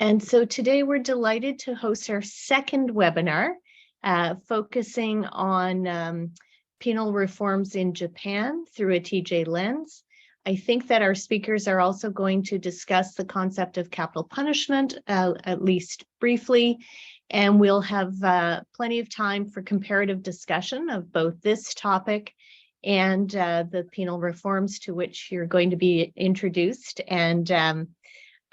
And so today we're delighted to host our second webinar, focusing on penal reforms in Japan through a TJ lens. I think that our speakers are also going to discuss the concept of capital punishment, at least briefly, and we'll have plenty of time for comparative discussion of both this topic and the penal reforms to which you're going to be introduced. And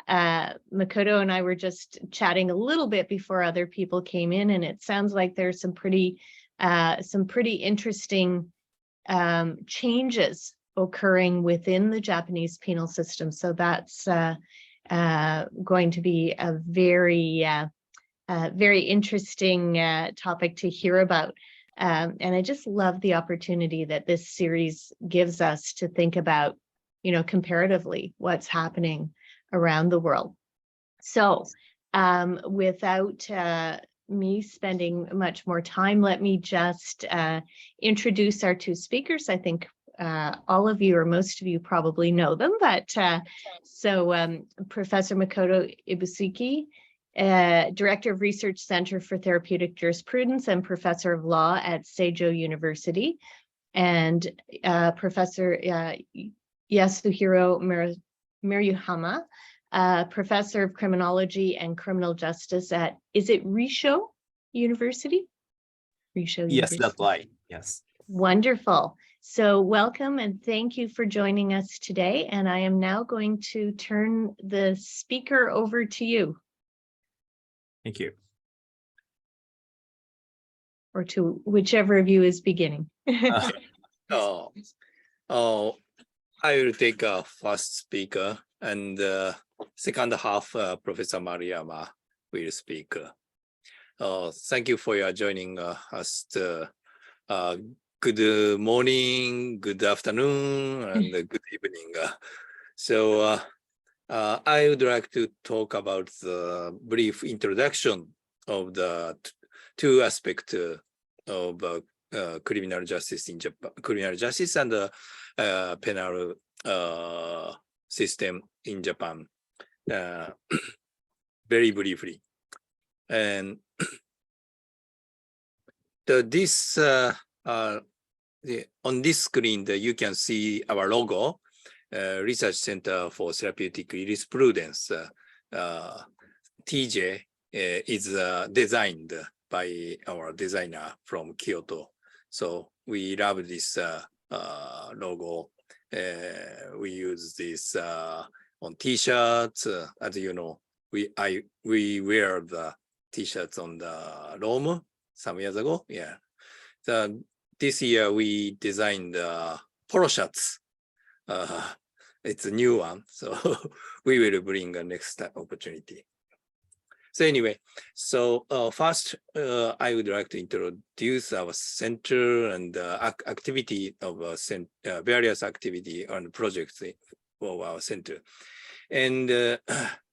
Makoto and I were just chatting a little bit before other people came in, and it sounds like there's some pretty interesting changes occurring within the Japanese penal system. So that's going to be a very interesting topic to hear about. And I just love the opportunity that this series gives us to think about, comparatively what's happening around the world. So without me spending much more time, let me just introduce our two speakers. I think all of you or most of you probably know them, but Professor Makoto Ibusuki, Director of Research Center for Therapeutic Jurisprudence and Professor of Law at Seijo University, and Professor Yasuhiro Miruhama, Professor of Criminology and Criminal Justice at, is it Risho University? Risho Yes, University. that's right. Yes. Wonderful. So welcome and thank you for joining us today. And I am now going to turn the speaker over to you. Thank you. Or to whichever of you is beginning. I will take a first speaker, and second half, Professor Maruyama will speak. Thank you for your joining us. Good morning, good afternoon, and good evening. So I would like to talk about the brief introduction of the two aspects of criminal justice in Japan, criminal justice and penal system in Japan, very briefly. And on this screen, you can see our logo, Research Center for Therapeutic Jurisprudence. TJ is designed by our designer from Kyoto. So we love this logo. We use this on T-shirts. As you know, we wear the T-shirts on the Rome some years ago. Yeah. This year we designed polo shirts. It's a new one, so we will bring a next opportunity. So anyway, first I would like to introduce our center and activity of various activity and projects of our center. And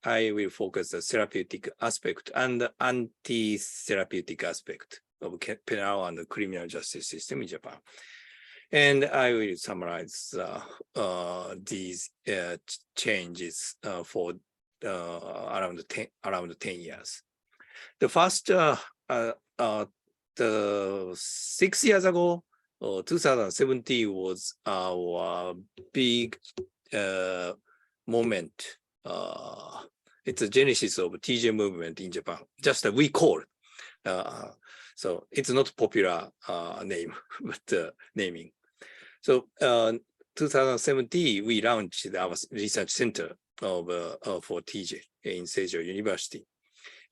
I will focus the therapeutic aspect and anti-therapeutic aspect of penal and criminal justice system in Japan. And I will summarize these changes for around 10 years. The first, the 6 years ago, 2017 was our big moment. It's a genesis of TJ movement in Japan. Just we call. So it's not popular name, but naming. So 2017, we launched our research center for TJ in Seijo University.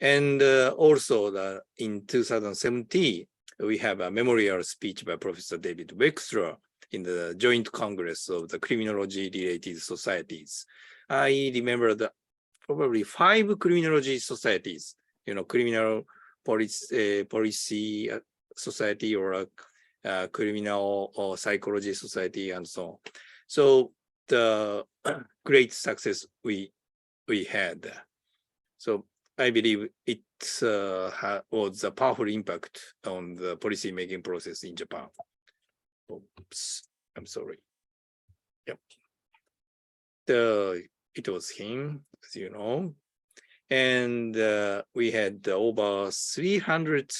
And also in 2017, we have a memorial speech by Professor David Wexler in the Joint Congress of the Criminology-Related Societies. I remember probably 5 criminology societies, criminal policy society or criminal or psychology society and so on. So the great success we had. So I believe it was a powerful impact on the policy making process in Japan. Oops, I'm sorry. Yep. It was him, as you know. And we had over 300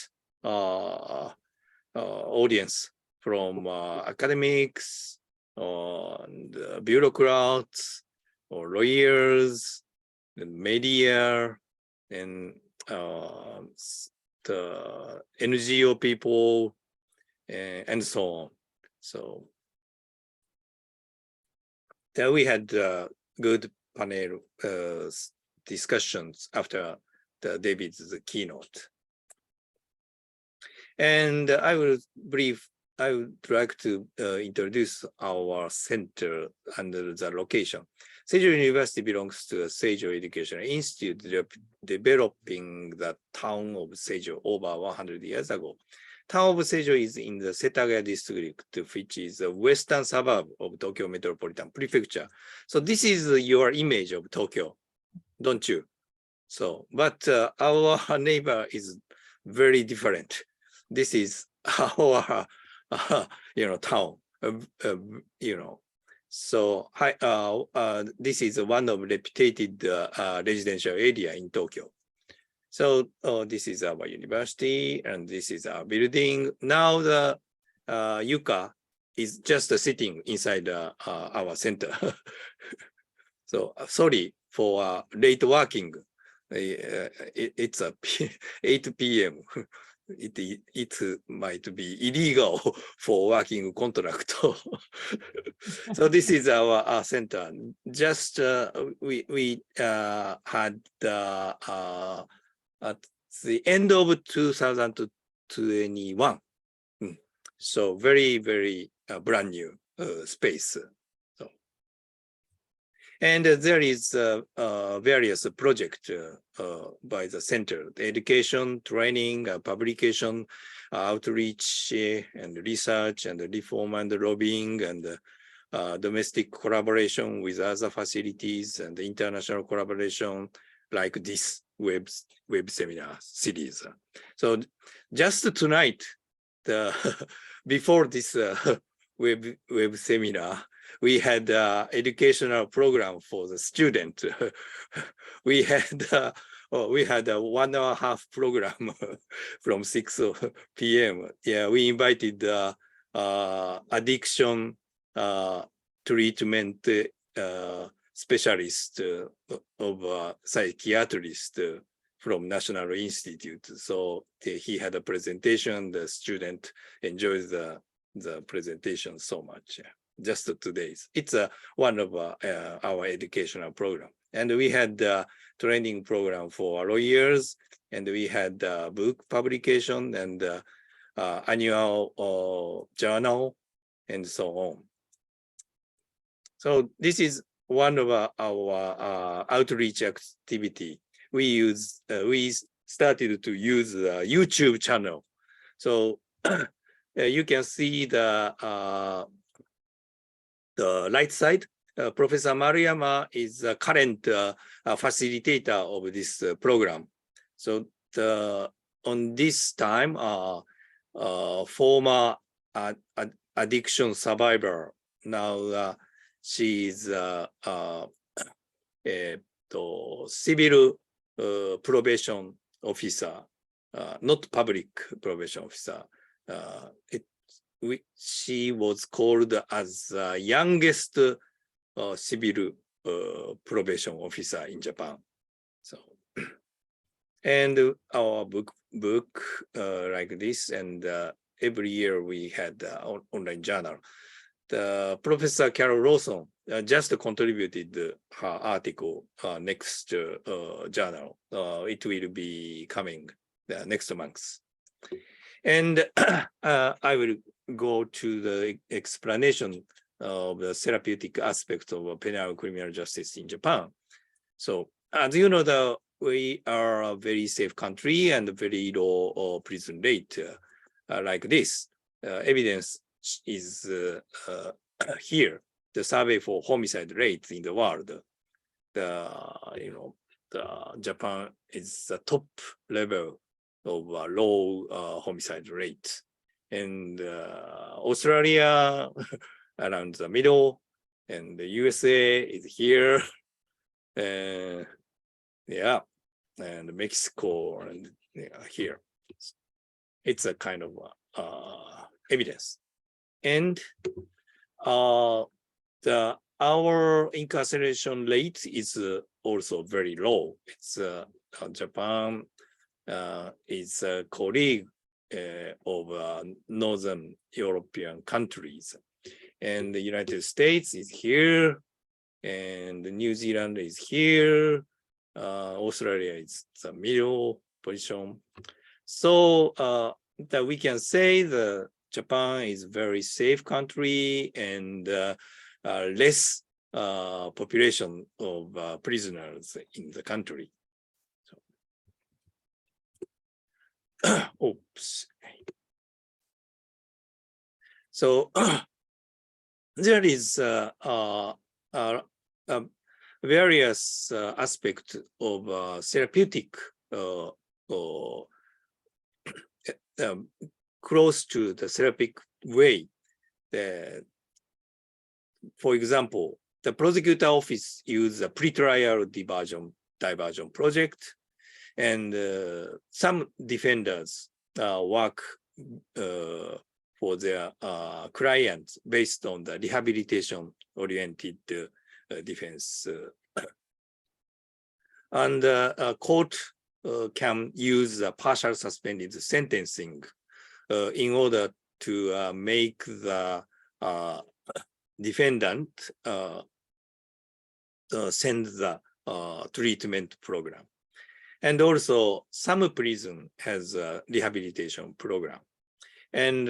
audience from academics, and bureaucrats, or lawyers, the media, and the NGO people, and so on. So then we had good panel discussions after David's keynote. And I would like to introduce our center and the location. Seijo University belongs to the Seijo Education Institute, developing the town of Seijo over 100 years ago. Town of Seijo is in the Setagaya district, which is a western suburb of Tokyo Metropolitan Prefecture. So this is your image of Tokyo, don't you? So, but our neighbor is very different. This is our, town, So, this is one of reputed residential area in Tokyo. So, this is our university, and this is our building. Now the Yuka is just sitting inside our center. So, sorry for late working. It's 8 p.m. It might be illegal for working contract. So this is our center. Just we had at the end of 2021. So very, very brand new space. And there is various projects by the center: the education, training, publication, outreach, and research, and reform and lobbying, and domestic collaboration with other facilities, and international collaboration like this web seminar series. So just tonight, before this web seminar, we had educational program for the student. We had a 1.5-hour program from 6 p.m. Yeah, we invited addiction treatment specialist of psychiatrist from National Institute. So he had a presentation. The student enjoys the presentation so much. Just 2 days. It's one of our educational program. And we had training program for lawyers, and we had book publication, and annual journal, and so on. So this is one of our outreach activity. We started to use the YouTube channel. So you can see the right side. Professor Maruyama is the current facilitator of this program. So on this time, former addiction survivor, now she is civil probation officer, not public probation officer. She was called as the youngest civil probation officer in Japan. So, and our book like this, and every year we had online journal. The Professor Carol Lawson just contributed her article next journal. It will be coming next month. And I will go to the explanation of the therapeutic aspect of penal criminal justice in Japan. So as you know, we are a very safe country and very low prison rate like this. Evidence is here. The survey for homicide rates in the world. Japan is the top level of low homicide rate, and Australia around the middle, and the USA is here. Yeah, and Mexico and here. It's a kind of evidence. And our incarceration rate is also very low. It's Japan is a colleague of Northern European countries. And the United States is here, and New Zealand is here. Australia is the middle position. So that we can say that Japan is a very safe country and less population of prisoners in the country. So, oops. So there is various aspects of therapeutic close to the therapeutic way. For example, the prosecutor office uses a pretrial diversion project, and some defenders work for their clients based on the rehabilitation-oriented defense. And court can use partial suspended sentencing in order to make the defendant send the treatment program. And also some prison has a rehabilitation program. And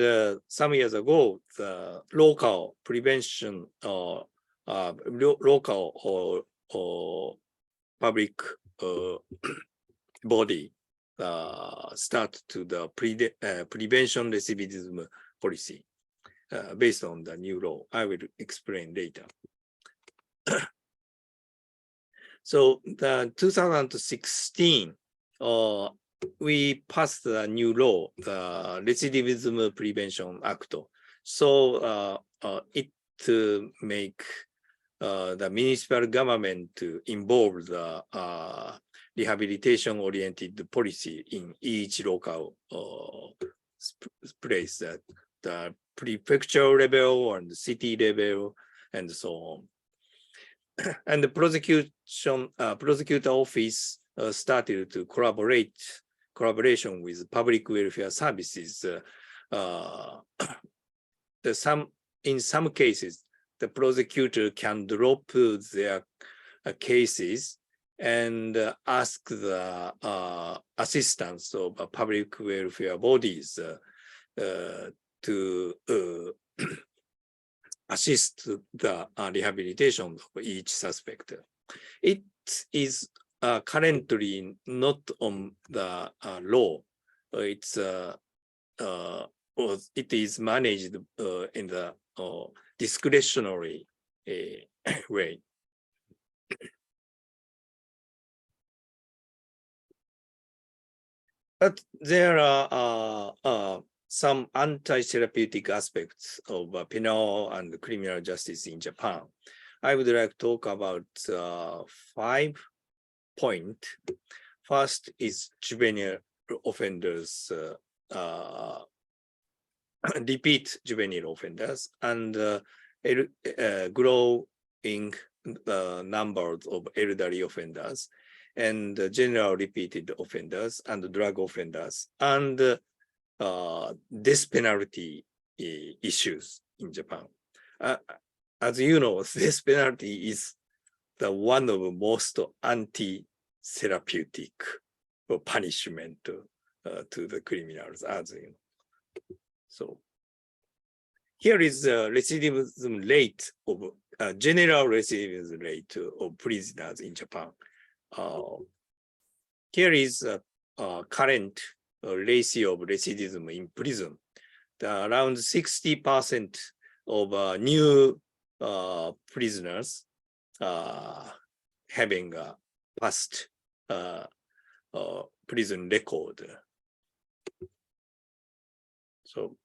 some years ago, the local prevention or local or public body start to the prevention recidivism policy based on the new law. I will explain later. So the 2016, we passed a new law, the Recidivism Prevention Act. So it make the municipal government to involve the rehabilitation-oriented policy in each local place, that the prefecture level and the city level and so on. And the prosecutor office started to collaboration with public welfare services. In some cases, the prosecutor can drop their cases and ask the assistance of public welfare bodies to assist the rehabilitation of each suspect. It is currently not on the law. It is managed in the discretionary way. But there are some anti-therapeutic aspects of penal and criminal justice in Japan. I would like to talk about 5 points. First is juvenile offenders, repeat juvenile offenders, and growing numbers of elderly offenders, and general repeated offenders, and drug offenders, and death penalty issues in Japan. As you know, death penalty is the one of the most anti-therapeutic punishment to the criminals, as you know. So here is the recidivism rate of general recidivism rate of prisoners in Japan. Here is a current ratio of recidivism in prison. Around 60% of new prisoners having a past prison record. So,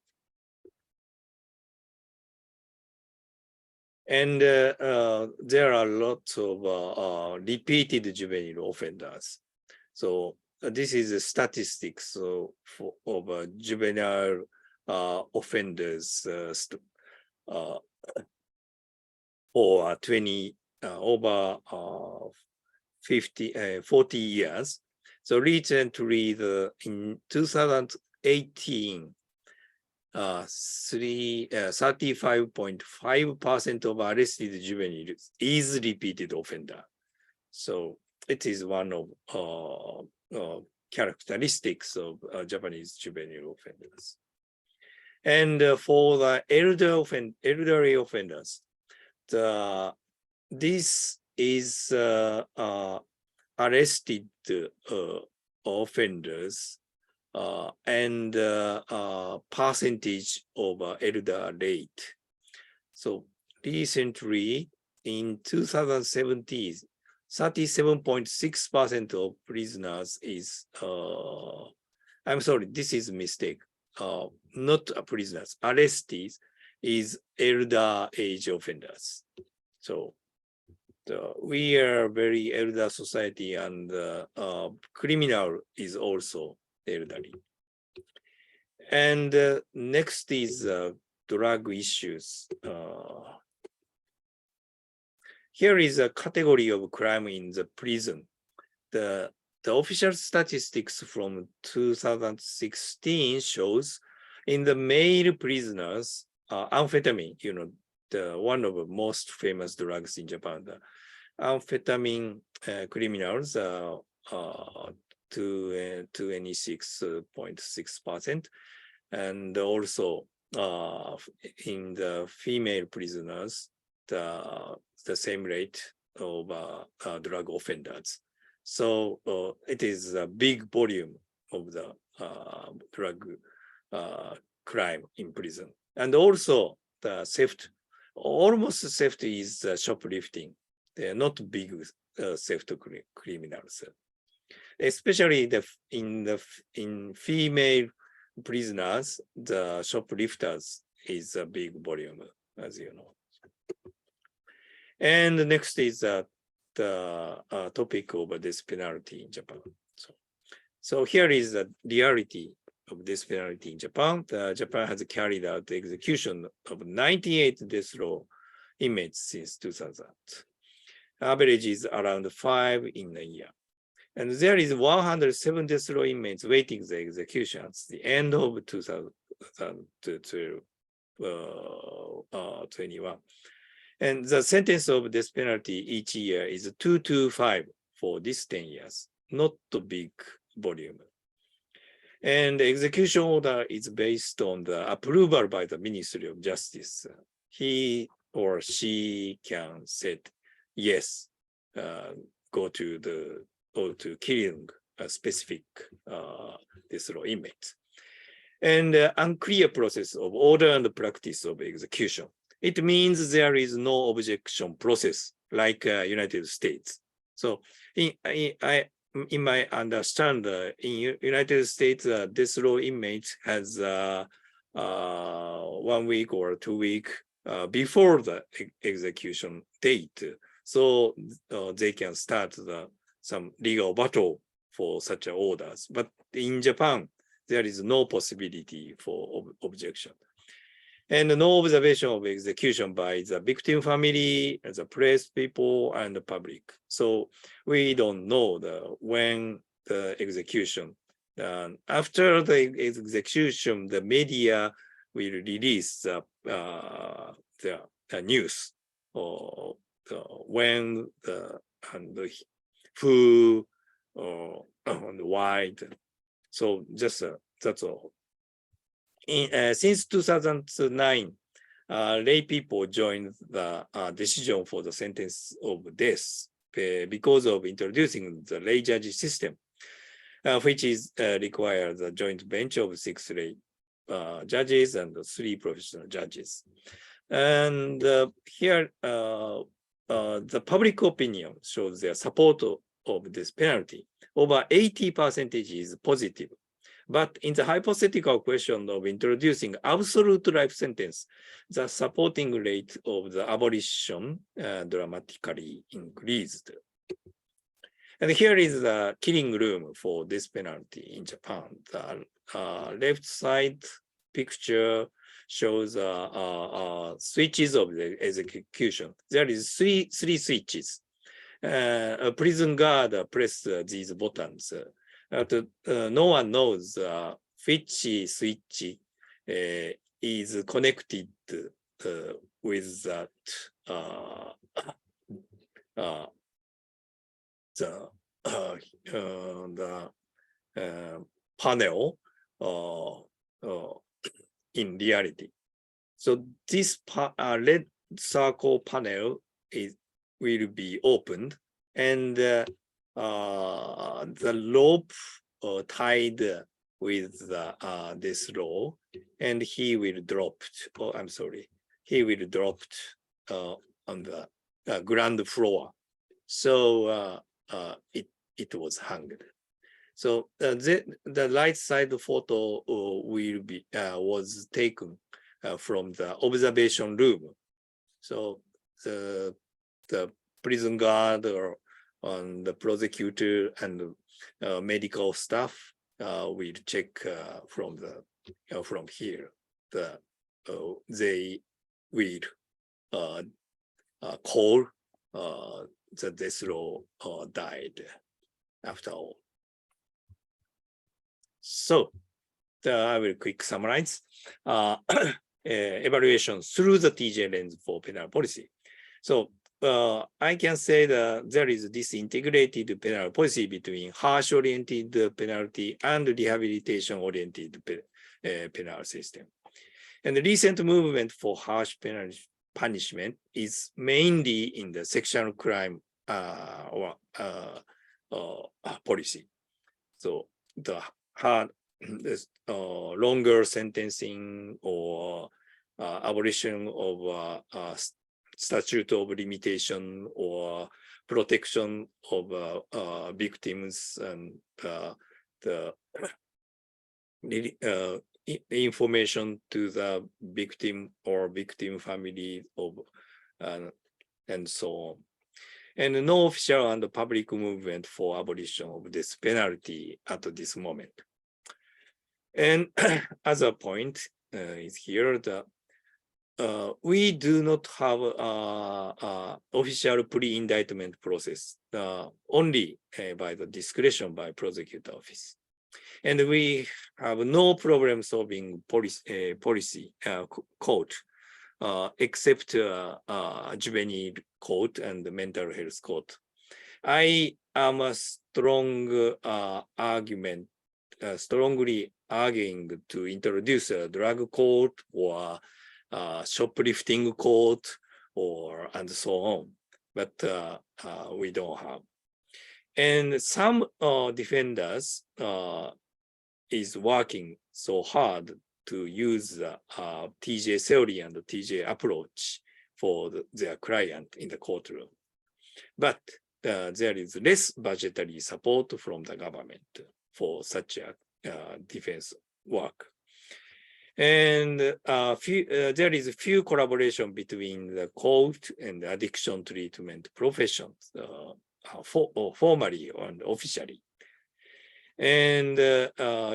and there are lots of repeated juvenile offenders. So this is a statistics of juvenile offenders or 20 over 40 years. So recently, in 2018, 35.5% of arrested juveniles is repeated offender. So it is one of characteristics of Japanese juvenile offenders. And for the elderly offenders, this is arrested offenders and percentage of elder rate. So recently, in 2017, 37.6% of prisoners is, I'm sorry, this is a mistake. Not prisoners, arrestees is elder age offenders. So we are very elder society, and criminal is also elderly. And next is drug issues. Here is a category of crime in the prison. The official statistics from 2016 shows in the male prisoners, amphetamine, the one of the most famous drugs in Japan, the amphetamine criminals, 26.6%, and also in the female prisoners, the same rate of drug offenders. So it is a big volume of the drug crime in prison. And also the theft, almost theft is shoplifting. They are not big theft criminals. Especially in female prisoners, the shoplifters is a big volume, as you know. And next is the topic of this penalty in Japan. So here is the reality of this penalty in Japan. Japan has carried out the execution of 98 death row inmates since 2000. Average is around 5 in a year. And there is 107 death row inmates waiting the execution at the end of 2021. And the sentence of death penalty each year is 2 to 5 for this 10 years, not a big volume. And the execution order is based on the approval by the Ministry of Justice. He or she can say, yes, go to killing a specific death row inmate. And unclear process of order and practice of execution. It means there is no objection process like United States. So in my understanding, in United States, death row inmate has 1 week or 2 weeks before the execution date. So they can start some legal battle for such orders. But in Japan, there is no possibility for objection. And no observation of execution by the victim family, the press people, and the public. So we don't know when the execution. After the execution, the media will release the news or when and who and why. So just that's all. Since 2009, lay people joined the decision for the sentence of death because of introducing the lay judge system, which is requires a joint bench of 6 lay judges and 3 professional judges. And here, the public opinion shows their support of this penalty. Over 80% is positive. But in the hypothetical question of introducing absolute life sentence, the supporting rate of the abolition dramatically increased. And here is the killing room for this penalty in Japan. The left side picture shows switches of the execution. There is three switches. A prison guard press these buttons. No one knows which switch is connected with that the panel in reality. So this red circle panel will be opened, and the rope tied with this rope, and he will drop. Oh, I'm sorry. He will drop on the ground floor. So it was hanged. So the right side photo will be was taken from the observation room. So the prison guard or the prosecutor and medical staff will check from here. They will call the death row died after all. So I will quick summarize evaluation through the TJ lens for penal policy. So I can say that there is this integrated penal policy between harsh-oriented penalty and rehabilitation-oriented penal system. And the recent movement for harsh penal punishment is mainly in the sexual crime policy. So the hard, longer sentencing or abolition of statute of limitation or protection of victims and the information to the victim or victim family of and so on. And no official and public movement for abolition of this penalty at this moment. And other point is here that we do not have official pre-indictment process, only by the discretion by prosecutor office. And we have no problem solving policy court, except juvenile court and the mental health court. I am a strong strongly arguing to introduce a drug court or shoplifting court or and so on, but we don't have. And some defenders is working so hard to use TJ theory and the TJ approach for their client in the courtroom. But there is less budgetary support from the government for such a defense work. And there is few collaboration between the court and the addiction treatment professions, formally and officially. And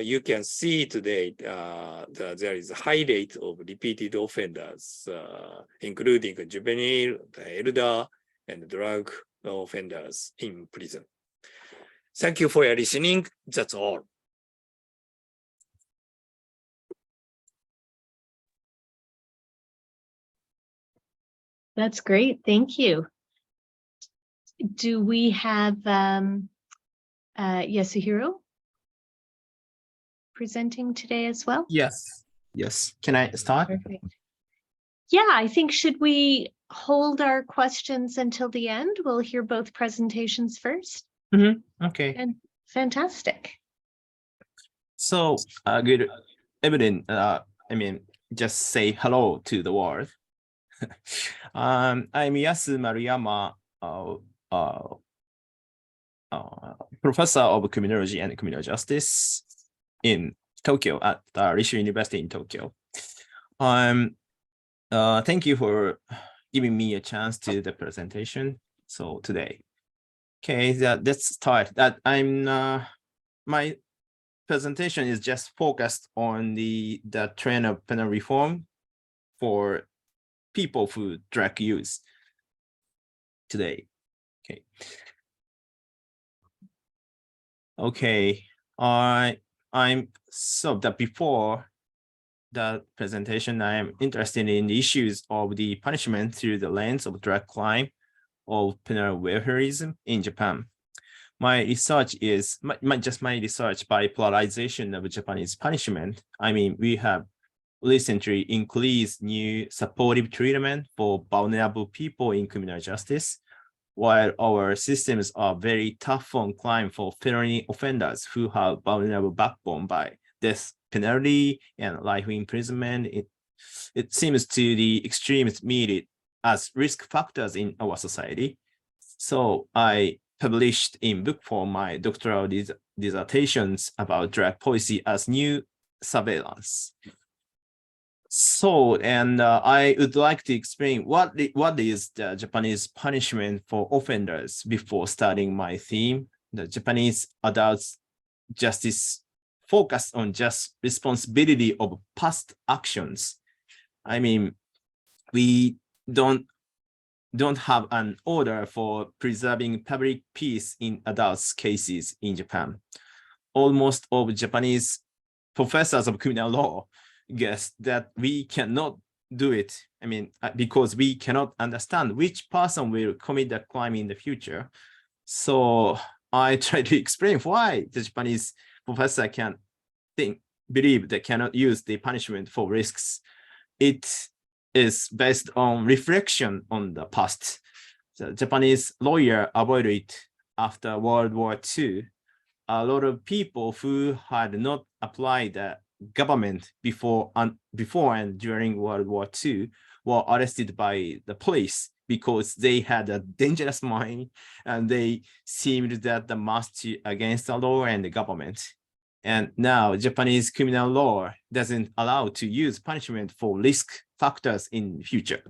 you can see today there is a high rate of repeated offenders, including juvenile, the elder, and drug offenders in prison. Thank you for your listening. That's all. That's great. Thank you. Do we have Yasuhiro presenting today as well? Yes. Yes. Can I start? Perfect. Yeah, I think should we hold our questions until the end? We'll hear both presentations first. Okay. And fantastic. So good evening. I mean, just say hello to the world. I'm Yasu Maruyama, professor of criminology and criminal justice in Tokyo at Rishu University in Tokyo. Thank you for giving me a chance to the presentation. So today, Okay, let's start. My presentation is just focused on the trend of penal reform for people who drug use today. Okay. Okay. I'm so that before the presentation, I am interested in the issues of the punishment through the lens of drug crime or penal welfareism in Japan. My research is my research by polarization of Japanese punishment. I mean, we have recently increased new supportive treatment for vulnerable people in criminal justice, while our systems are very tough on crime for felony offenders who have vulnerable backbone by death penalty and life imprisonment. It seems to the extremes needed as risk factors in our society. So I published in book form my doctoral dissertations about drug policy as new surveillance. So, and I would like to explain what is the Japanese punishment for offenders before starting my theme. The Japanese adults justice focus on just responsibility of past actions. I mean, we don't have an order for preserving public peace in adults cases in Japan. Almost all Japanese professors of criminal law guess that we cannot do it. I mean, because we cannot understand which person will commit the crime in the future. So I try to explain why the Japanese professor can believe they cannot use the punishment for risks. It is based on reflection on the past. The Japanese lawyer avoided it after World War II. A lot of people who had not applied the government before and during World War II were arrested by the police because they had a dangerous mind and they seemed that the must against the law and the government. And now Japanese criminal law doesn't allow to use punishment for risk factors in the future.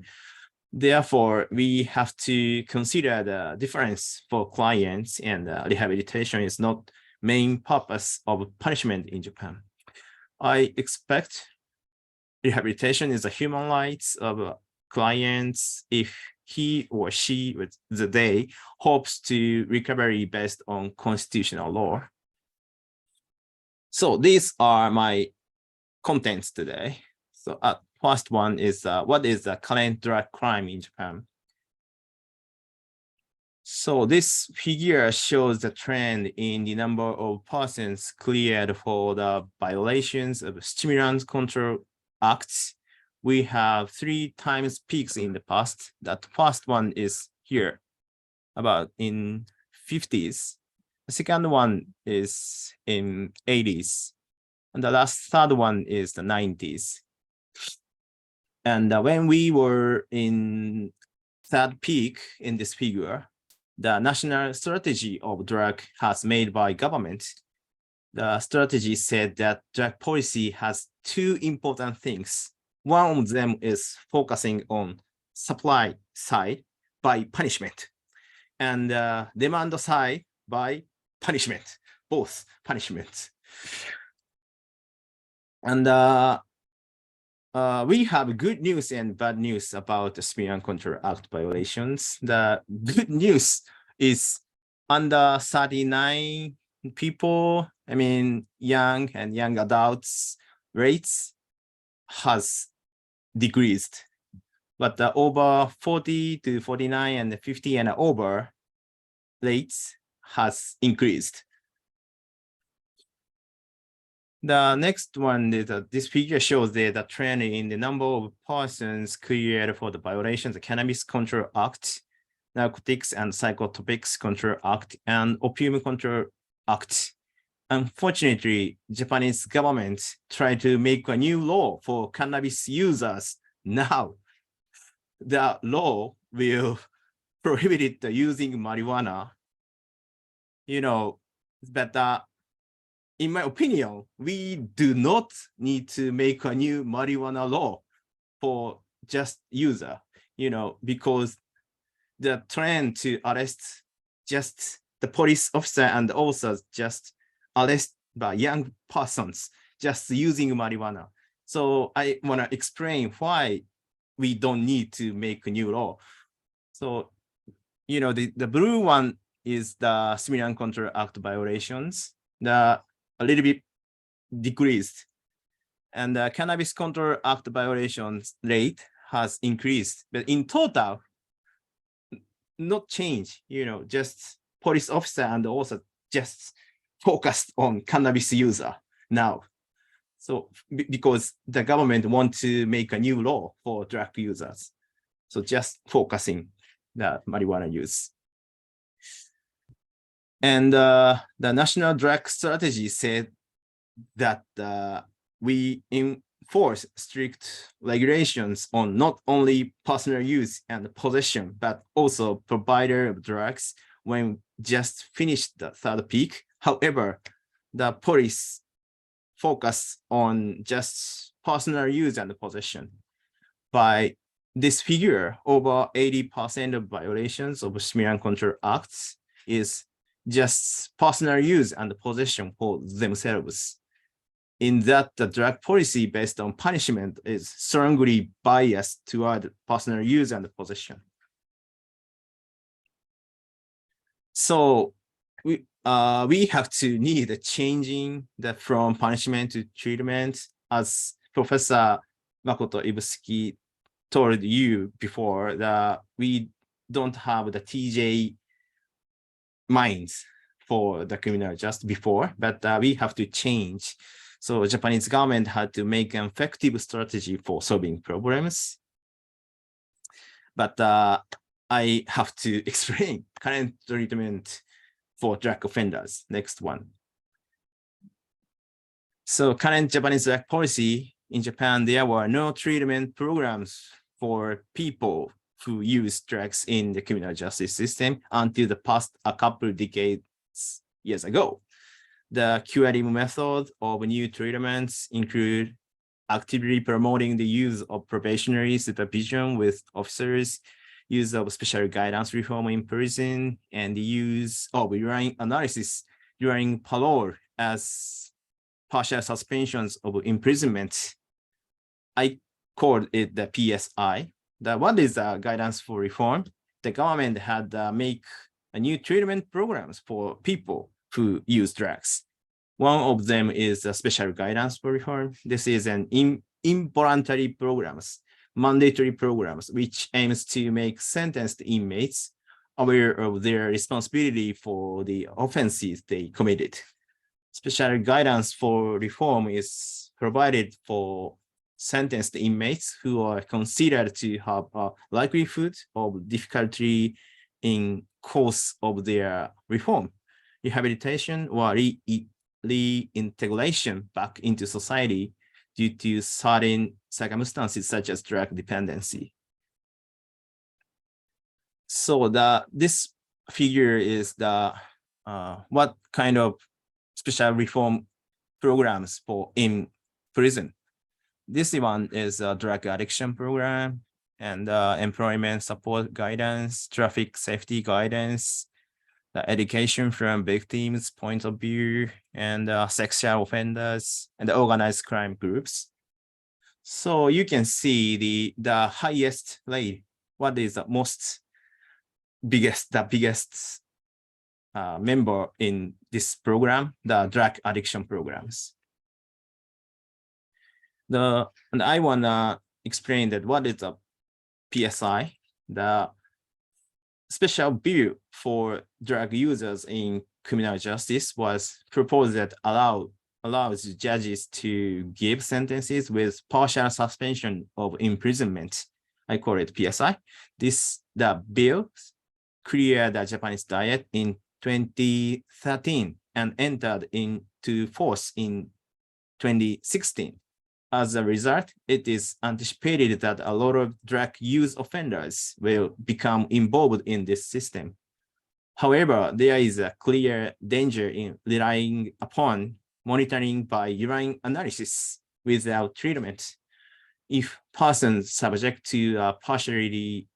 Therefore, we have to consider the difference for clients, and rehabilitation is not main purpose of punishment in Japan. I expect rehabilitation is a human rights of clients if he or she with the day hopes to recovery based on constitutional law. So these are my contents today. So first one is what is the current drug crime in Japan? So this figure shows the trend in the number of persons cleared for the violations of Stimulant Control Acts. We have 3 times peaks in the past. That first one is here, about in 50s. The second one is in 80s. And the third one is the 90s. And when we were in third peak in this figure, the national strategy of drug has made by government. The strategy said that drug policy has 2 important things. One of them is focusing on supply side by punishment and demand side by punishment, both punishments. And we have good news and bad news about the Stimulant Control Act violations. The good news is under 39 people, I mean, young and young adults rates has decreased, but the over 40 to 49 and 50 and over rates has increased. The next one is this figure shows the trend in the number of persons cleared for the violations of Cannabis Control Act, Narcotics and Psychotropics Control Act, and Opium Control Act. Unfortunately, Japanese government tried to make a new law for cannabis users. Now, the law will prohibit the using marijuana. You know, but in my opinion, we do not need to make a new marijuana law for just user, you know, because the trend to arrest just the police officer and officers just arrest by young persons just using marijuana. So I want to explain why we don't need to make a new law. So, the blue one is the Stimulant Control Act violations, a little bit decreased. And the Cannabis Control Act violations rate has increased, but in total, not change, just police officer and also just focused on cannabis user now. So because the government wants to make a new law for drug users. So just focusing the marijuana use. And the National Drug Strategy said that we enforce strict regulations on not only personal use and possession, but also provider of drugs when just finished the third peak. However, the police focus on just personal use and possession. By this figure, over 80% of violations of Stimulant Control Acts is just personal use and possession for themselves. In that, the drug policy based on punishment is strongly biased toward personal use and possession. So we have to need a changing from punishment to treatment, as Professor Makoto Ibusuki told you before, that we don't have the TJ minds for the criminal just before, but we have to change. So Japanese government had to make an effective strategy for solving problems. But I have to explain current treatment for drug offenders. Next one. So current Japanese drug policy in Japan, there were no treatment programs for people who use drugs in the criminal justice system until the past a couple decades years ago. The curative method of new treatments include actively promoting the use of probationary supervision with officers, use of special guidance reform in prison, and the use of urine analysis during parole as partial suspensions of imprisonment. I called it the PSI. What is the guidance for reform? The government had make a new treatment programs for people who use drugs. One of them is a special guidance for reform. This is an involuntary programs, mandatory programs, which aims to make sentenced inmates aware of their responsibility for the offenses they committed. Special guidance for reform is provided for sentenced inmates who are considered to have a likelihood of difficulty in course of their reform, rehabilitation, or reintegration back into society due to certain circumstances such as drug dependency. So this figure is what kind of special reform programs for in prison. This one is a drug addiction program and employment support guidance, traffic safety guidance, the education from victims' point of view, and sexual offenders and the organized crime groups. So you can see the highest rate. What is the biggest member in this program? The drug addiction programs. And I wanna explain that what is a PSI, the special bill for drug users in criminal justice was proposed that allows judges to give sentences with partial suspension of imprisonment. I call it PSI. The bill cleared the Japanese diet in 2013 and entered into force in 2016. As a result, it is anticipated that a lot of drug use offenders will become involved in this system. However, there is a clear danger in relying upon monitoring by urine analysis without treatment. If persons subject to a partially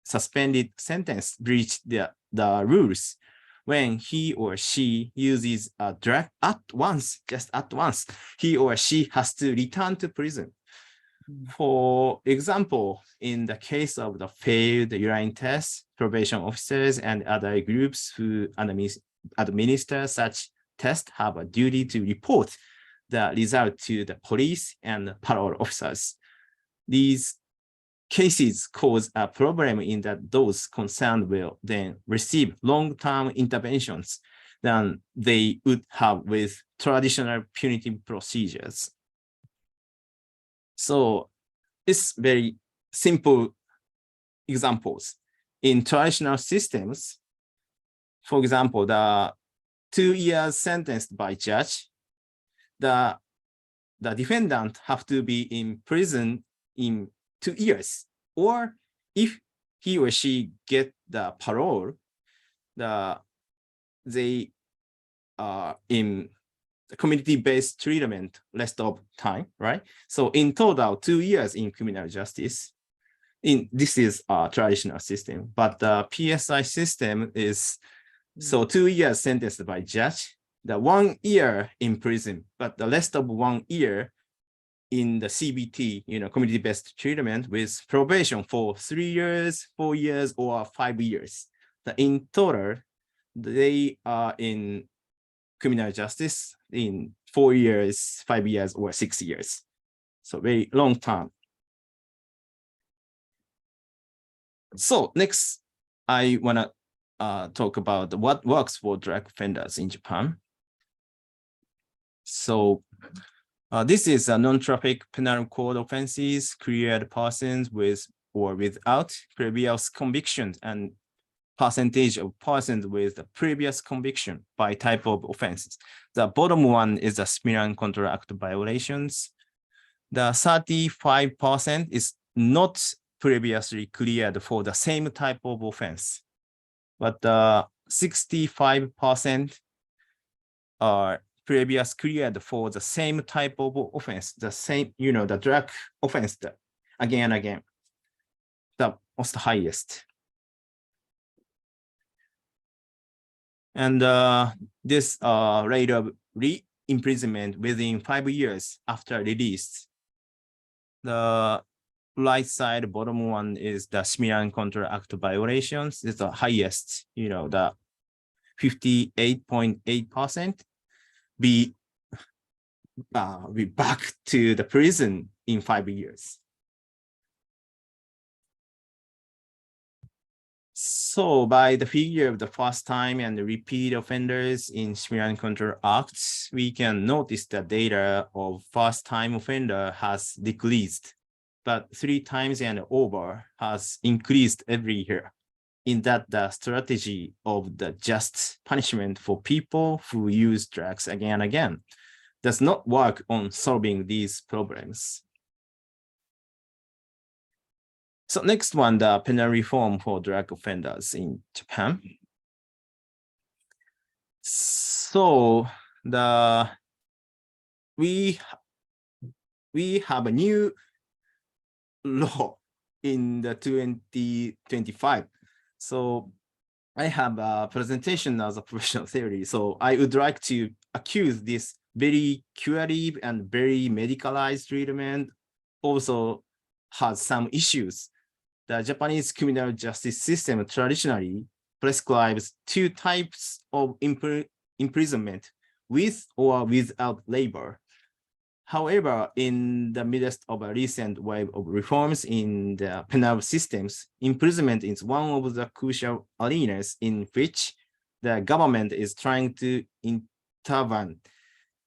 suspended sentence breach the rules, when he or she uses a drug at once, just at once, he or she has to return to prison. For example, in the case of the failed urine test, probation officers and other groups who administer such tests have a duty to report the result to the police and parole officers. These cases cause a problem in that those concerned will then receive long-term interventions than they would have with traditional punitive procedures. So it's very simple examples. In traditional systems, for example, the 2 years sentenced by judge, the defendant have to be in prison in 2 years, or if he or she get the parole, they are in the community-based treatment rest of time, right? So in total, 2 years in criminal justice. This is a traditional system, but the PSI system is so 2 years sentenced by judge, the 1 year in prison, but the rest of 1 year in the CBT, community-based treatment with probation for 3 years, 4 years, or 5 years. In total, they are in criminal justice in 4 years, 5 years, or 6 years. So very long time. So next, I want to talk about what works for drug offenders in Japan. So this is a non-traffic penal code offenses cleared persons with or without previous convictions and percentage of persons with the previous conviction by type of offenses. The bottom one is the Penal Control Act violations. The 35% is not previously cleared for the same type of offense, but 65% are previous cleared for the same type of offense, the same, the drug offense again and again, the most highest. And this rate of re-imprisonment within 5 years after release. The right side, bottom one is the Penal Control Act violations. It's the highest, the 58.8%. Be back to the prison in 5 years. So by the figure of the first time and the repeat offenders in Penal Control Act, we can notice the data of first time offender has decreased, but 3 times and over has increased every year. In that the strategy of the just punishment for people who use drugs again and again does not work on solving these problems. So next one, the penal reform for drug offenders in Japan. So we have a new law in the 2025. So I have a presentation as a professional theory. So I would like to accuse this very curative and very medicalized treatment also has some issues. The Japanese criminal justice system traditionally prescribes 2 types of imprisonment, with or without labor. However, in the midst of a recent wave of reforms in the penal systems, imprisonment is one of the crucial arenas in which the government is trying to intervene.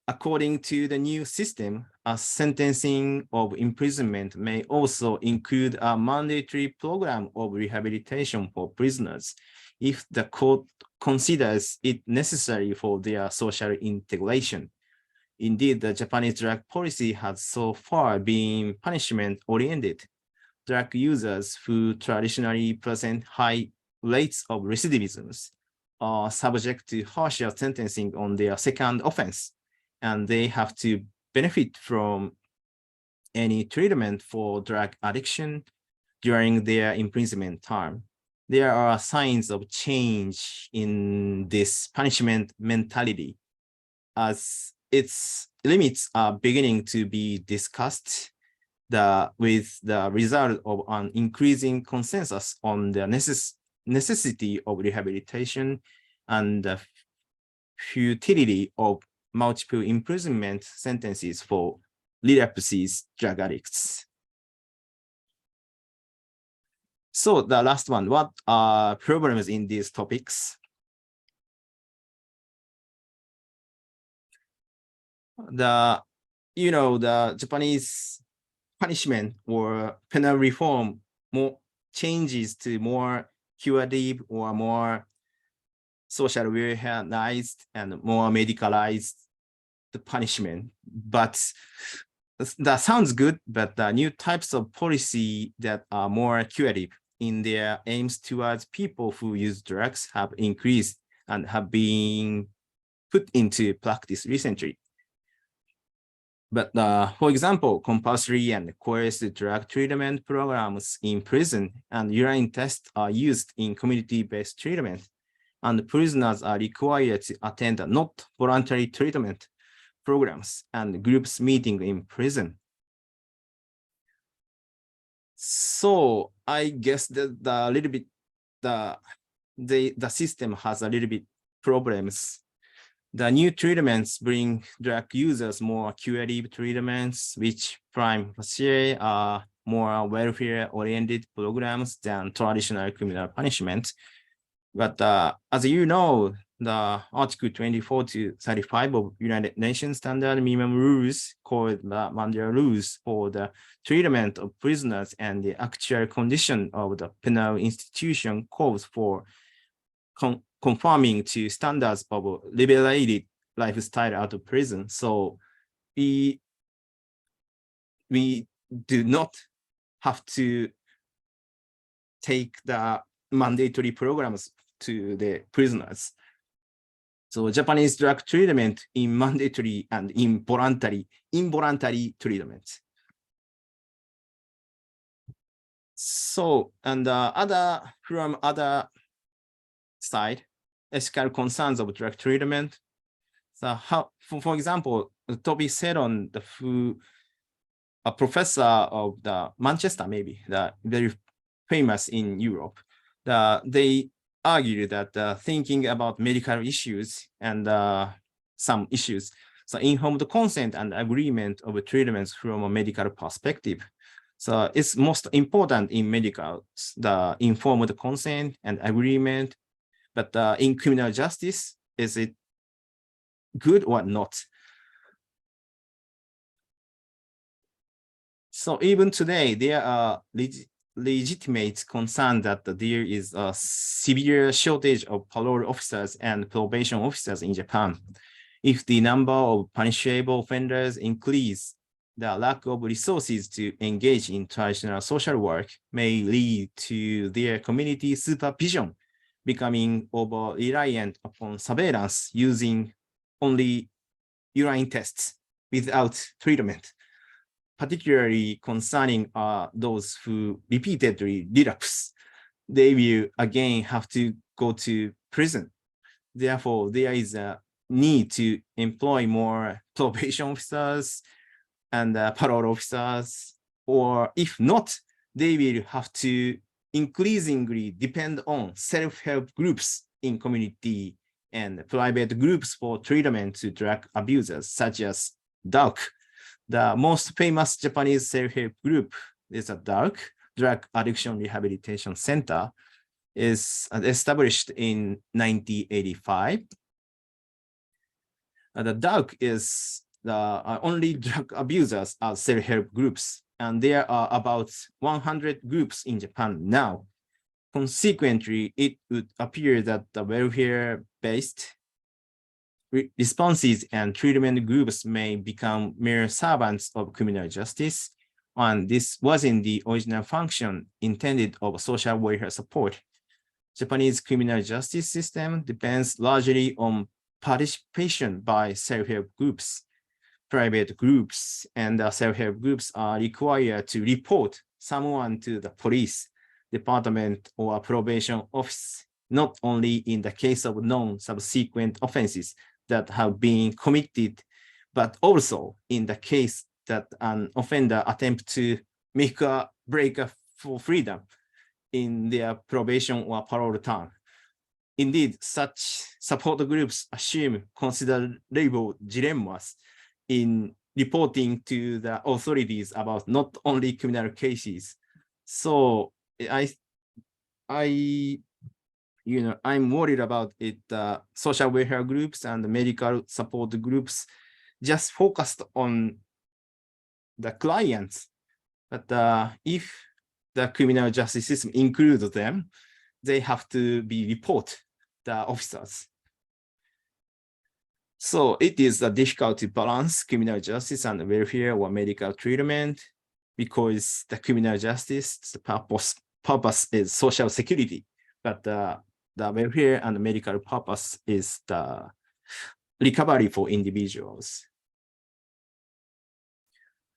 According to the new system, a sentencing of imprisonment may also include a mandatory program of rehabilitation for prisoners if the court considers it necessary for their social integration. Indeed, the Japanese drug policy has so far been punishment-oriented. Drug users who traditionally present high rates of recidivism are subject to harsher sentencing on their second offense, and they have to benefit from any treatment for drug addiction during their imprisonment term. there are signs of change in this punishment mentality, as its limits are beginning to be discussed with the result of an increasing consensus on the necessity of rehabilitation and the futility of multiple imprisonment sentences for relapses drug addicts. So the last one, what are problems in these topics? The Japanese punishment or penal reform more changes to more curative or more social welfareized and more medicalized the punishment. But that sounds good, but the new types of policy that are more curative in their aims towards people who use drugs have increased and have been put into practice recently. But for example, compulsory and coerced drug treatment programs in prison and urine tests are used in community-based treatment, and prisoners are required to attend not voluntary treatment programs and groups meeting in prison. So I guess that the system has a little bit problems. The new treatments bring drug users more curative treatments, which prime facie are more welfare-oriented programs than traditional criminal punishment. But as you know, the Article 24 to 35 of United Nations Standard Minimum Rules, called the Mandela Rules for the treatment of prisoners and the actual condition of the penal institution, calls for conforming to standards of liberated lifestyle out of prison. So we do not have to take the mandatory programs to the prisoners. So Japanese drug treatment in mandatory and involuntary treatment. So, and from other side, ethical concerns of drug treatment. So how, for example, the topic said on a professor of the Manchester, maybe, the very famous in Europe, they argue that thinking about medical issues and some issues, so informed consent and agreement of treatments from a medical perspective. So it's most important in medical, the informed consent and agreement, but in criminal justice, is it good or not? So even today, there are legitimate concern that there is a severe shortage of parole officers and probation officers in Japan. If the number of punishable offenders increase, the lack of resources to engage in traditional social work may lead to their community supervision becoming over-reliant upon surveillance using only urine tests without treatment. Particularly concerning those who repeatedly relapse. They will again have to go to prison. Therefore, there is a need to employ more probation officers and parole officers, or if not, they will have to increasingly depend on self-help groups in community and private groups for treatment to drug abusers, such as DARC. The most famous Japanese self-help group is a DARC, Drug Addiction Rehabilitation Center, is established in 1985. The DARC is the only drug abusers are self-help groups, and there are about 100 groups in Japan now. Consequently, it would appear that the welfare-based responses and treatment groups may become mere servants of criminal justice, and this wasn't the original function intended of social welfare support. Japanese criminal justice system depends largely on participation by self-help groups. Private groups and self-help groups are required to report someone to the police, department or probation office, not only in the case of non-subsequent offenses that have been committed, but also in the case that an offender attempt to make a break for freedom in their probation or parole term. Indeed, such support groups assume considerable dilemmas in reporting to the authorities about not only criminal cases. So I'm worried about it. Social welfare groups and medical support groups just focused on the clients, but if the criminal justice system includes them, they have to be report the officers. So it is difficult to balance criminal justice and welfare or medical treatment, because the criminal justice purpose is social security, but the welfare and medical purpose is the recovery for individuals.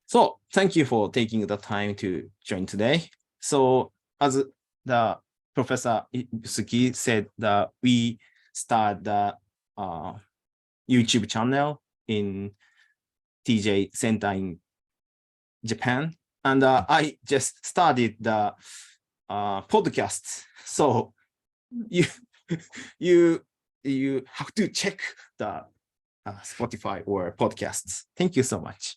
So thank you for taking the time to join today. So as the Professor Suki said, that we start the YouTube channel in TJ Center in Japan, and I just started the podcast. So you have to check the Spotify or podcasts. Thank you so much.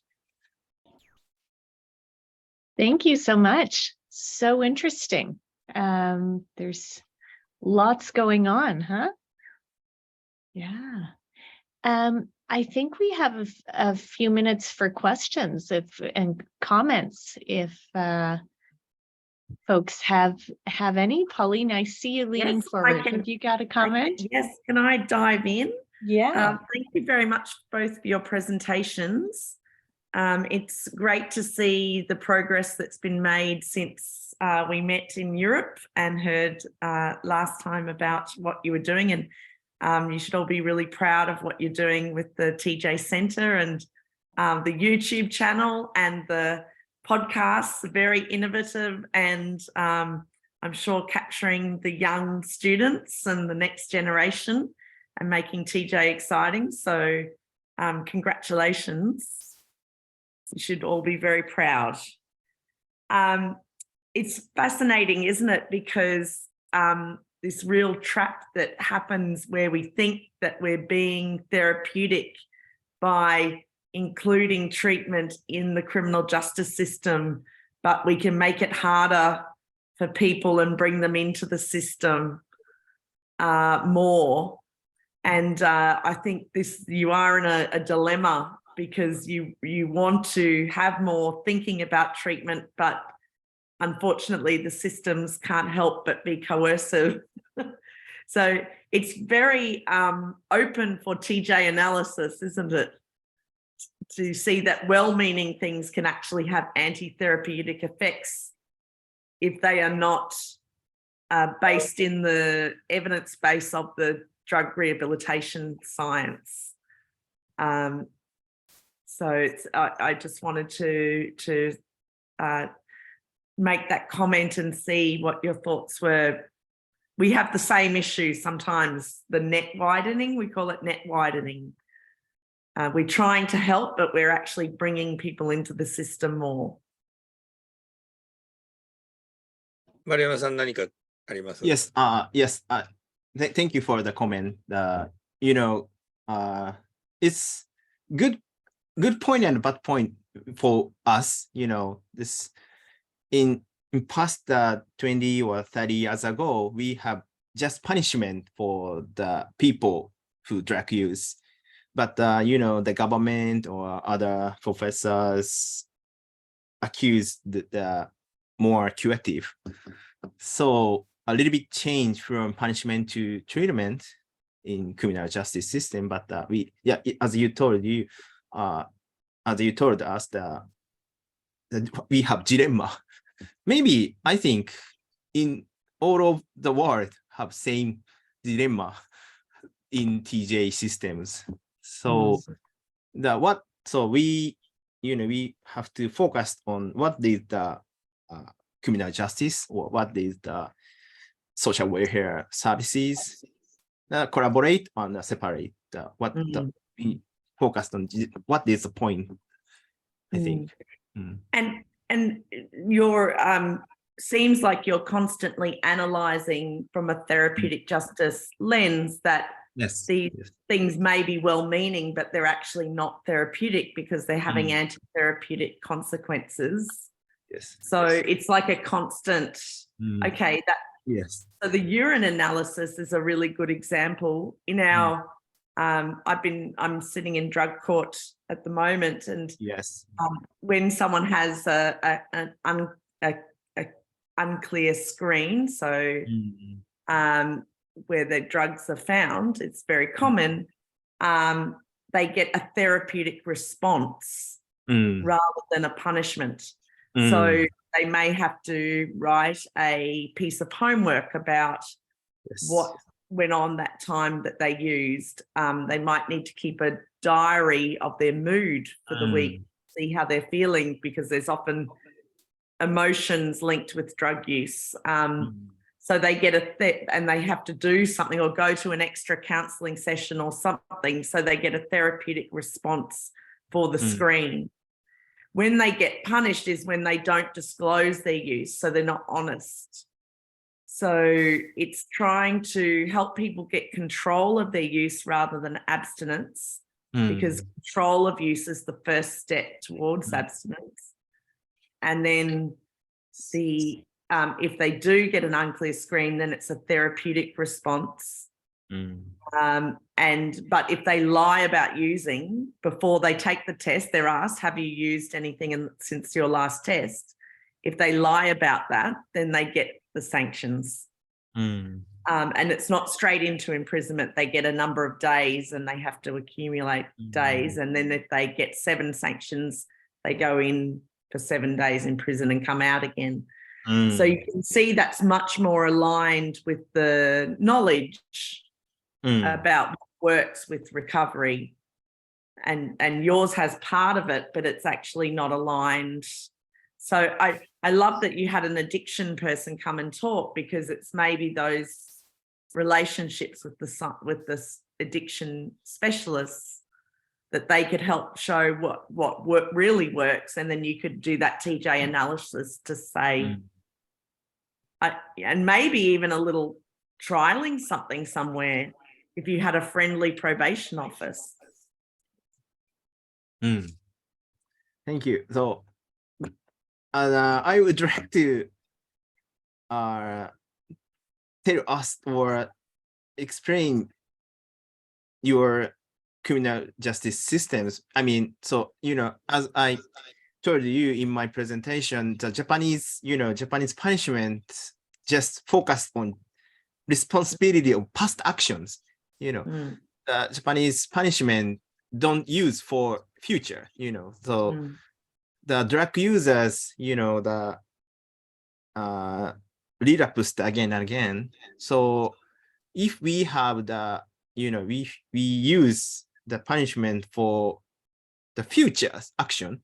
Thank you so much. So interesting. There's lots going on, huh? Yeah. I think we have a few minutes for questions and comments if folks have any. Pauline, I see you leaning forward. Have you got a comment? Yes, can I dive in? Yeah. Thank you very much both for your presentations. It's great to see the progress that's been made since we met in Europe and heard last time about what you were doing, and you should all be really proud of what you're doing with the TJ Center and the YouTube channel and the podcasts. Very innovative, and I'm sure capturing the young students and the next generation and making TJ exciting. So congratulations. You should all be very proud. It's fascinating, isn't it? Because this real trap that happens where we think that we're being therapeutic by including treatment in the criminal justice system, but we can make it harder for people and bring them into the system more. And I think you are in a dilemma, because you want to have more thinking about treatment, but unfortunately the systems can't help but be coercive. So it's very open for TJ analysis, isn't it? To see that well-meaning things can actually have anti-therapeutic effects if they are not based in the evidence base of the drug rehabilitation science. So I just wanted to make that comment and see what your thoughts were. We have the same issue sometimes, the net widening, we call it net widening. We're trying to help, but we're actually bringing people into the system more. 丸山さん、何かあります？ Yes, thank you for the comment. It's good point and bad point for us. This in past 20 or 30 years ago, we have just punishment for the people who drug use. But, the government or other professors accuse the more curative. So a little bit change from punishment to treatment in criminal justice system. But as you told us, that we have dilemma. Maybe I think in all of the world have same dilemma in TJ systems. So we have to focus on what is the criminal justice, or what is the social welfare services, collaborate on separate what the we focused on, what is the point, I think. And you're seems like you're constantly analyzing from a therapeutic justice lens that Yes. these things may be well-meaning, but they're actually not therapeutic because they're having anti-therapeutic consequences. Yes. So it's like a constant, okay, that Yes. so the urine analysis is a really good example. In our I'm sitting in drug court at the moment, and Yes. when someone has an unclear screen, so where the drugs are found, it's very common, they get a therapeutic response rather than a punishment. So they may have to write a piece of homework about what went on that time that they used. They might need to keep a diary of their mood for the week, see how they're feeling, because there's often emotions linked with drug use. So they get and they have to do something or go to an extra counselling session or something, so they get a therapeutic response for the screen. When they get punished is when they don't disclose their use, so they're not honest. So it's trying to help people get control of their use rather than abstinence, because control of use is the first step towards abstinence. And then if they do get an unclear screen, then it's a therapeutic response. But if they lie about using before they take the test, they're asked, have you used anything since your last test? If they lie about that, then they get the sanctions. And it's not straight into imprisonment. They get a number of days and they have to accumulate days. And then if they get 7 sanctions, they go in for 7 days in prison and come out again. So you can see that's much more aligned with the knowledge about what works with recovery. And yours has part of it, but it's actually not aligned. So I love that you had an addiction person come and talk, because it's maybe those relationships with this addiction specialists that they could help show what work really works, and then you could do that TJ analysis to say, and maybe even a little trialing something somewhere if you had a friendly probation office. Thank you. So I would like to tell us or explain your criminal justice systems. I mean, so, as I told you in my presentation, the Japanese punishment just focused on responsibility of past actions. The Japanese punishment don't use for future, so the drug users, the relapsed again and again. So if we have the, we use the punishment for the future action,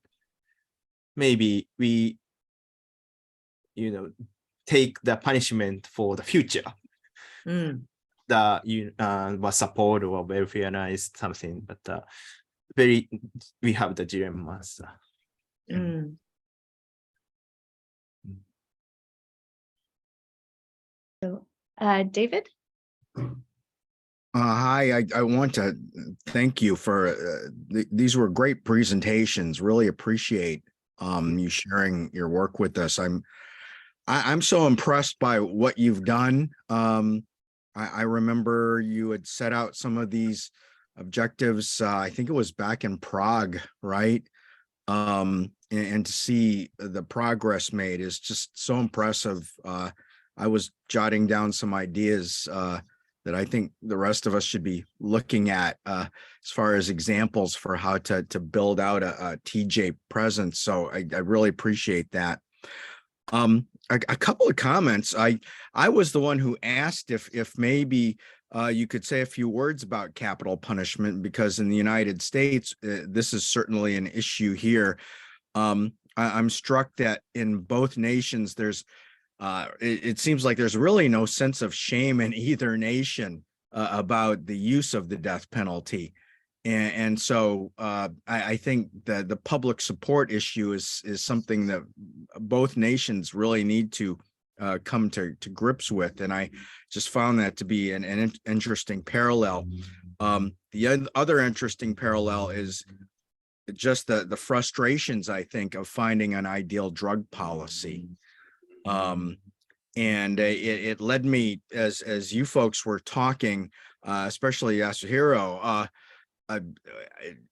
maybe we, take the punishment for the future. The support or welfare is something, but we have the dilemmas. So, David? Hi, I want to thank you for these were great presentations. Really appreciate you sharing your work with us. I'm so impressed by what you've done. I remember you had set out some of these objectives. I think it was back in Prague, right? And to see the progress made is just so impressive. I was jotting down some ideas that I think the rest of us should be looking at as far as examples for how to build out a TJ presence. So I really appreciate that. A couple of comments. I was the one who asked if maybe you could say a few words about capital punishment, because in the United States, this is certainly an issue here. I'm struck that in both nations, there's it seems like there's really no sense of shame in either nation about the use of the death penalty. And so I think that the public support issue is something that both nations really need to come to grips with. And I just found that to be an interesting parallel. The other interesting parallel is just the frustrations, I think, of finding an ideal drug policy. And it led me, as you folks were talking, especially Yasuhiro,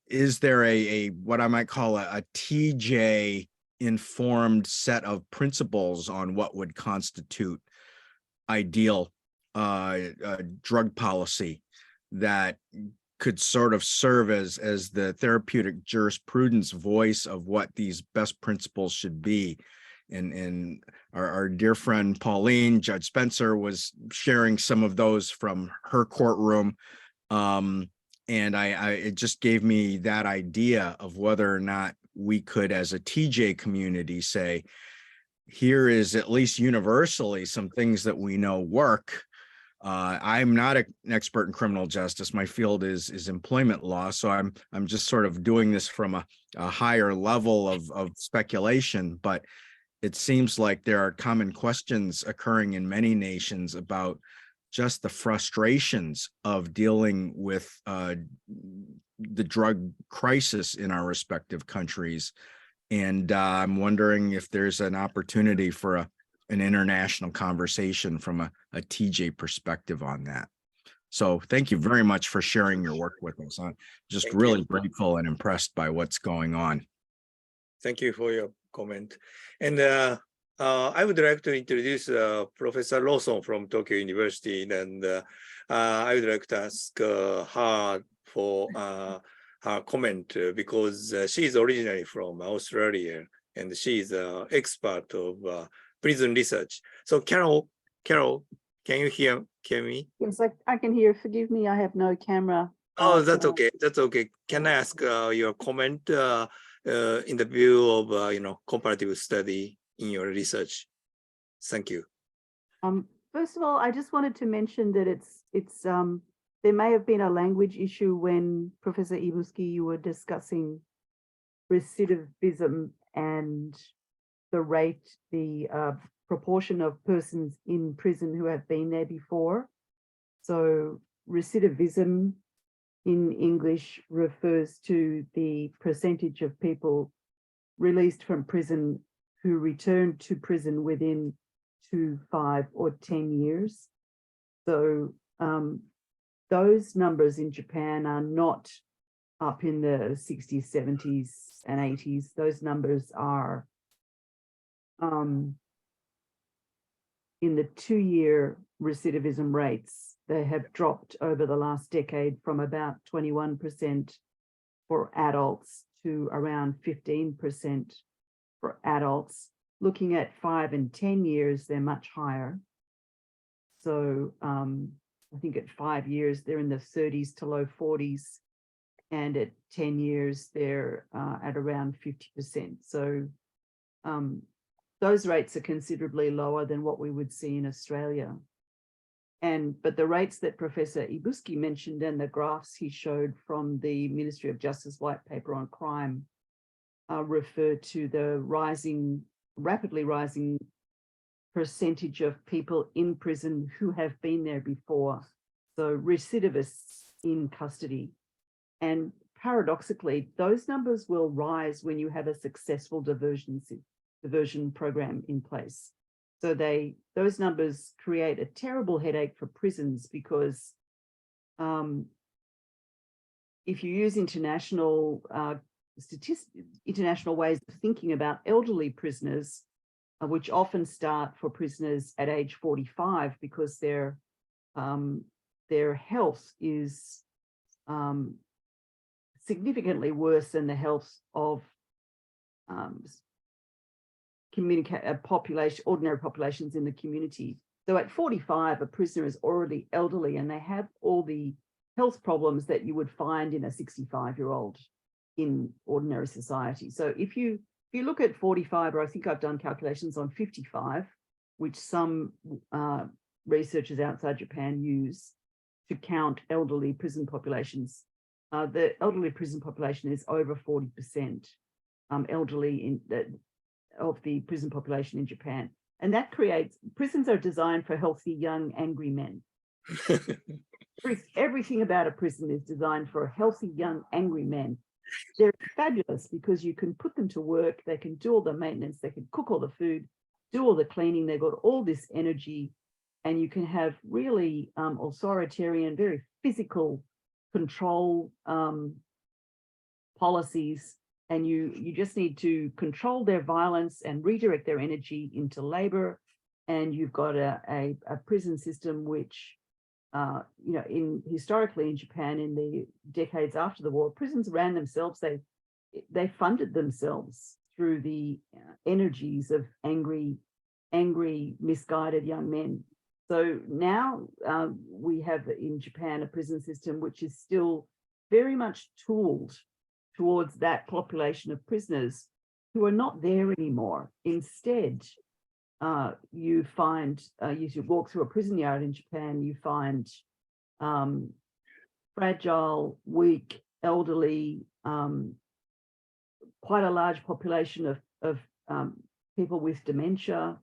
is there a what I might call a TJ informed set of principles on what would constitute ideal drug policy that could sort of serve as the therapeutic jurisprudence voice of what these best principles should be? And our dear friend Pauline, Judge Spencer, was sharing some of those from her courtroom. And it just gave me that idea of whether or not we could, as a TJ community, say, here is at least universally some things that we know work. I'm not an expert in criminal justice. My field is employment law. So I'm just sort of doing this from a higher level of speculation, but it seems like there are common questions occurring in many nations about just the frustrations of dealing with the drug crisis in our respective countries. And I'm wondering if there's an opportunity for an international conversation from a TJ perspective on that. So thank you very much for sharing your work with us. I'm just really grateful and impressed by what's going on. Thank you for your comment. And I would like to introduce Professor Lawson from Tokyo University, and I would like to ask her for her comment because she is originally from Australia and she is an expert of prison research. So Carol, can you hear me? Yes, I can hear. Forgive me, I have no camera. Oh, that's okay. That's okay. Can I ask your comment in the view of comparative study in your research? Thank you. First of all, I just wanted to mention that it's there may have been a language issue when Professor Ibuski, you were discussing recidivism and the rate, the proportion of persons in prison who have been there before. So recidivism in English refers to the percentage of people released from prison who return to prison within 2, 5, or 10 years. So those numbers in Japan are not up in the 60s, 70s, and 80s. Those numbers are in the 2-year recidivism rates. They have dropped over the last decade from about 21% for adults to around 15% for adults. Looking at 5 and 10 years, they're much higher. So I think at 5 years, they're in the 30s to low 40s. And at 10 years, they're at around 50%. So those rates are considerably lower than what we would see in Australia. But the rates that Professor Ibuski mentioned and the graphs he showed from the Ministry of Justice White Paper on Crime refer to the rapidly rising percentage of people in prison who have been there before. So recidivists in custody. And paradoxically, those numbers will rise when you have a successful diversion program in place. So those numbers create a terrible headache for prisons because if you use international ways of thinking about elderly prisoners, which often start for prisoners at age 45 because their health is significantly worse than the health of ordinary populations in the community. So at 45, a prisoner is already elderly and they have all the health problems that you would find in a 65-year-old in ordinary society. So if you if you look at 45, or I think I've done calculations on 55, which some researchers outside Japan use to count elderly prison populations, the elderly prison population is over 40% elderly of the prison population in Japan. And that creates, prisons are designed for healthy, young, angry men. Everything about a prison is designed for healthy, young, angry men. They're fabulous because you can put them to work, they can do all the maintenance, they can cook all the food, do all the cleaning, they've got all this energy, and you can have really authoritarian, very physical control policies, and you just need to control their violence and redirect their energy into labor. And you've got a prison system which, you know, historically in Japan, in the decades after the war, prisons ran themselves. They funded themselves through the energies of angry, misguided young men. So now we have in Japan a prison system which is still very much tooled towards that population of prisoners who are not there anymore. Instead, you find, you walk through a prison yard in Japan, you find fragile, weak, elderly, quite a large population of people with dementia.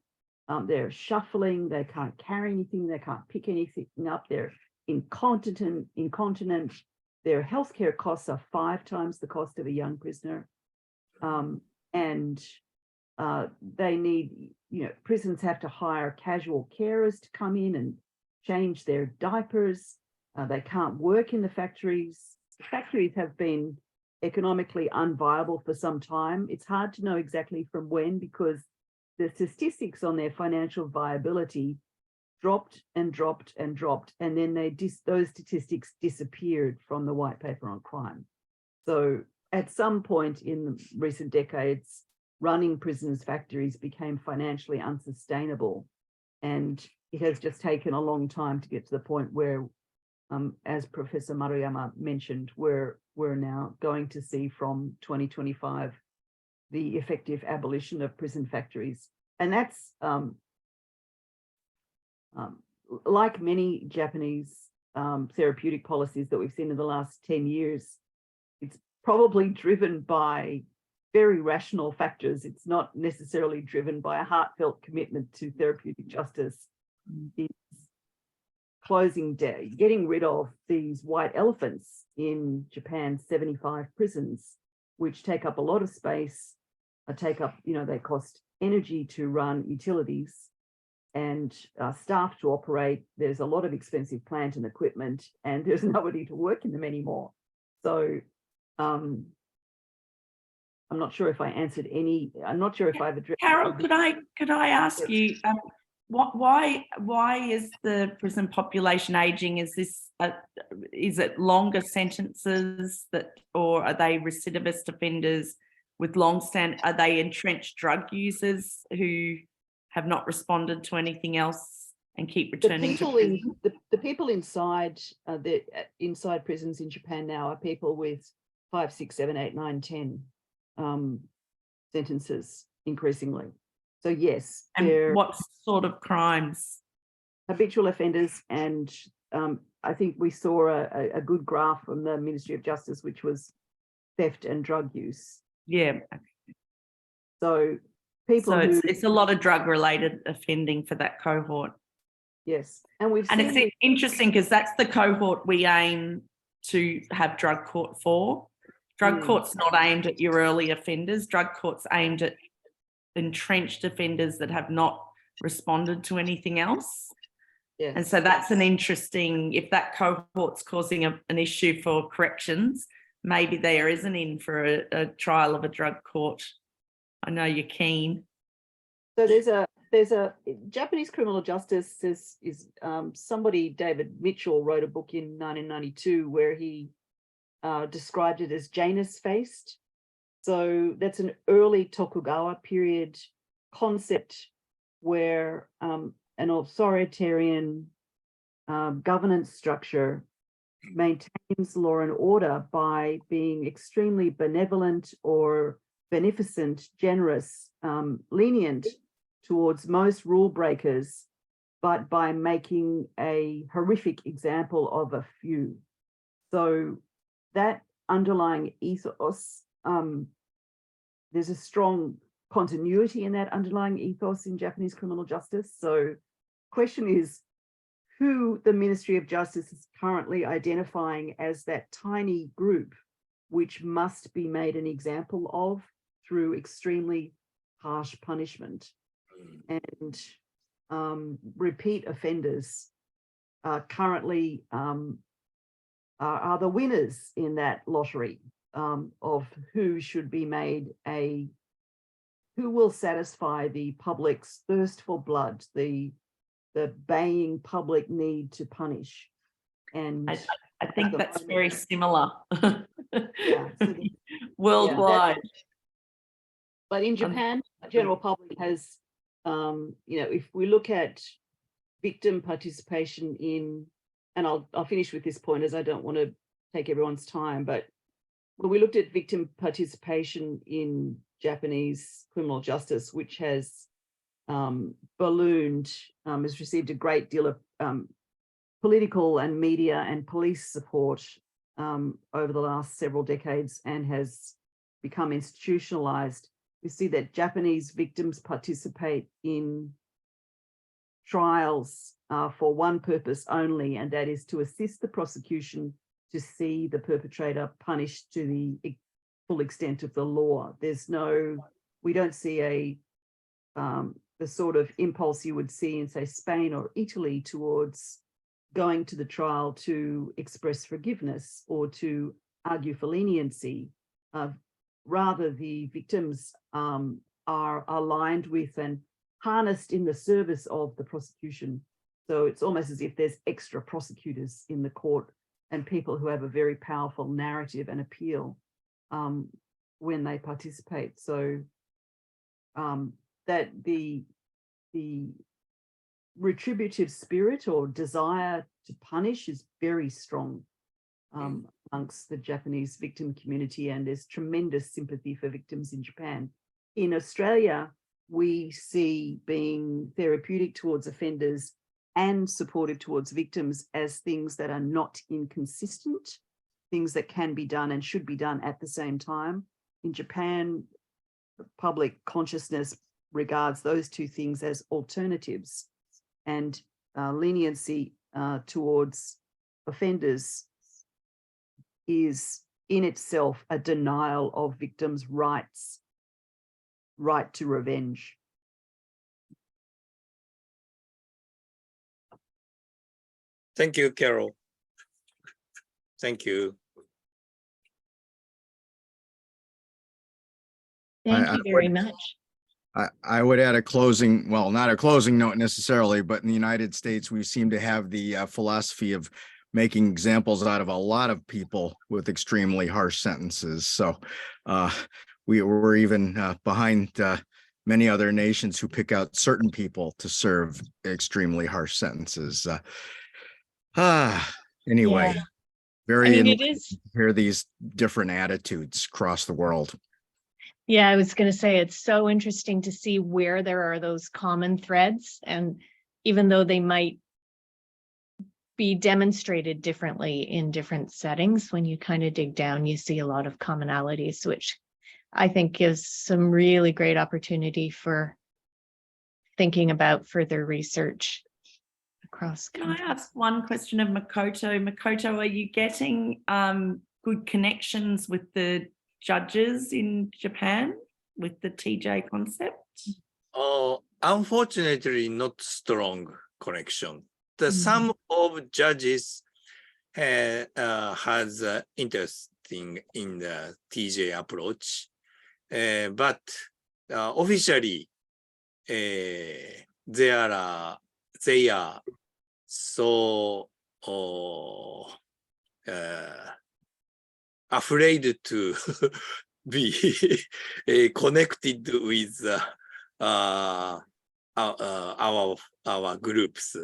They're shuffling, they can't carry anything, they can't pick anything up, they're incontinent. Their healthcare costs are 5 times the cost of a young prisoner. And they need, you know, prisons have to hire casual carers to come in and change their diapers. They can't work in the factories. The factories have been economically unviable for some time. It's hard to know exactly from when, because the statistics on their financial viability dropped and dropped and dropped, and then those statistics disappeared from the white paper on crime. So at some point in the recent decades, running prisons factories became financially unsustainable, and it has just taken a long time to get to the point where, as Professor Maruyama mentioned, we're now going to see from 2025 the effective abolition of prison factories. And that's like many Japanese therapeutic policies that we've seen in the last 10 years, it's probably driven by very rational factors. It's not necessarily driven by a heartfelt commitment to therapeutic justice. It's getting rid of these white elephants in Japan's 75 prisons, which take up a lot of space, they cost energy to run, utilities, and staff to operate. There's a lot of expensive plant and equipment, and there's nobody to work in them anymore. So I'm not sure if I answered any. I'm not sure if I've addressed. Carol, could I ask you, why is the prison population aging? Is it longer sentences or are they recidivist offenders with are they entrenched drug users who have not responded to anything else and keep returning to prison? The people inside inside prisons in Japan now are people with 5, 6, 7, 8, 9, 10 sentences increasingly. So yes, and what sort of crimes? Habitual offenders, and I think we saw a good graph from the Ministry of Justice, which was theft and drug use. Yeah. So people. So it's a lot of drug-related offending for that cohort. Yes, and it's interesting because that's the cohort we aim to have drug court for. Drug court's not aimed at your early offenders. Drug court's aimed at entrenched offenders that have not responded to anything else. Yes. And so that's an interesting, if that cohort's causing an issue for corrections, maybe there is an in for a trial of a drug court. I know you're keen. So there's a Japanese criminal justice is somebody, David Mitchell, wrote a book in 1992 where he described it as Janus-faced. So that's an early Tokugawa period concept where an authoritarian governance structure maintains law and order by being extremely benevolent or beneficent, generous, lenient towards most rule breakers, but by making a horrific example of a few. So that underlying ethos, there's a strong continuity in that underlying ethos in Japanese criminal justice. So question is who the Ministry of Justice is currently identifying as that tiny group which must be made an example of through extremely harsh punishment. And repeat offenders currently are the winners in that lottery of who should be made who will satisfy the public's thirst for blood, the baying public need to punish. And I think that's very similar yeah, so worldwide. But in Japan, the general public has, if we look at victim participation in, and I'll finish with this point as I don't want to take everyone's time, but when we looked at victim participation in Japanese criminal justice, which has ballooned, has received a great deal of political and media and police support over the last several decades and has become institutionalized. We see that Japanese victims participate in trials for one purpose only, and that is to assist the prosecution to see the perpetrator punished to the full extent of the law. We don't see the sort of impulse you would see in, say, Spain or Italy towards going to the trial to express forgiveness or to argue for leniency. Rather, the victims are aligned with and harnessed in the service of the prosecution. So it's almost as if there's extra prosecutors in the court and people who have a very powerful narrative and appeal when they participate. So that the retributive spirit or desire to punish is very strong amongst the Japanese victim community, and there's tremendous sympathy for victims in Japan. In Australia, we see being therapeutic towards offenders and supportive towards victims as things that are not inconsistent, things that can be done and should be done at the same time. In Japan, public consciousness regards those two things as alternatives, and leniency towards offenders is in itself a denial of victims' right to revenge. Thank you, Carol. Thank you. Thank you very much. I would add a closing, well, not a closing note necessarily, but in the United States, we seem to have the philosophy of making examples out of a lot of people with extremely harsh sentences. So we were even behind many other nations who pick out certain people to serve extremely harsh sentences. Anyway, Yeah. very it is. to hear these different attitudes across the world. Yeah, I was going to say it's so interesting to see where there are those common threads, and even though they might be demonstrated differently in different settings, when you kind of dig down, you see a lot of commonalities, which I think gives some really great opportunity for thinking about further research across countries. Can I ask one question of Makoto? Makoto, are you getting good connections with the judges in Japan with the TJ concept? Unfortunately, not strong connection. Some of judges has interesting in the TJ approach, but officially they are so afraid to be connected with our groups.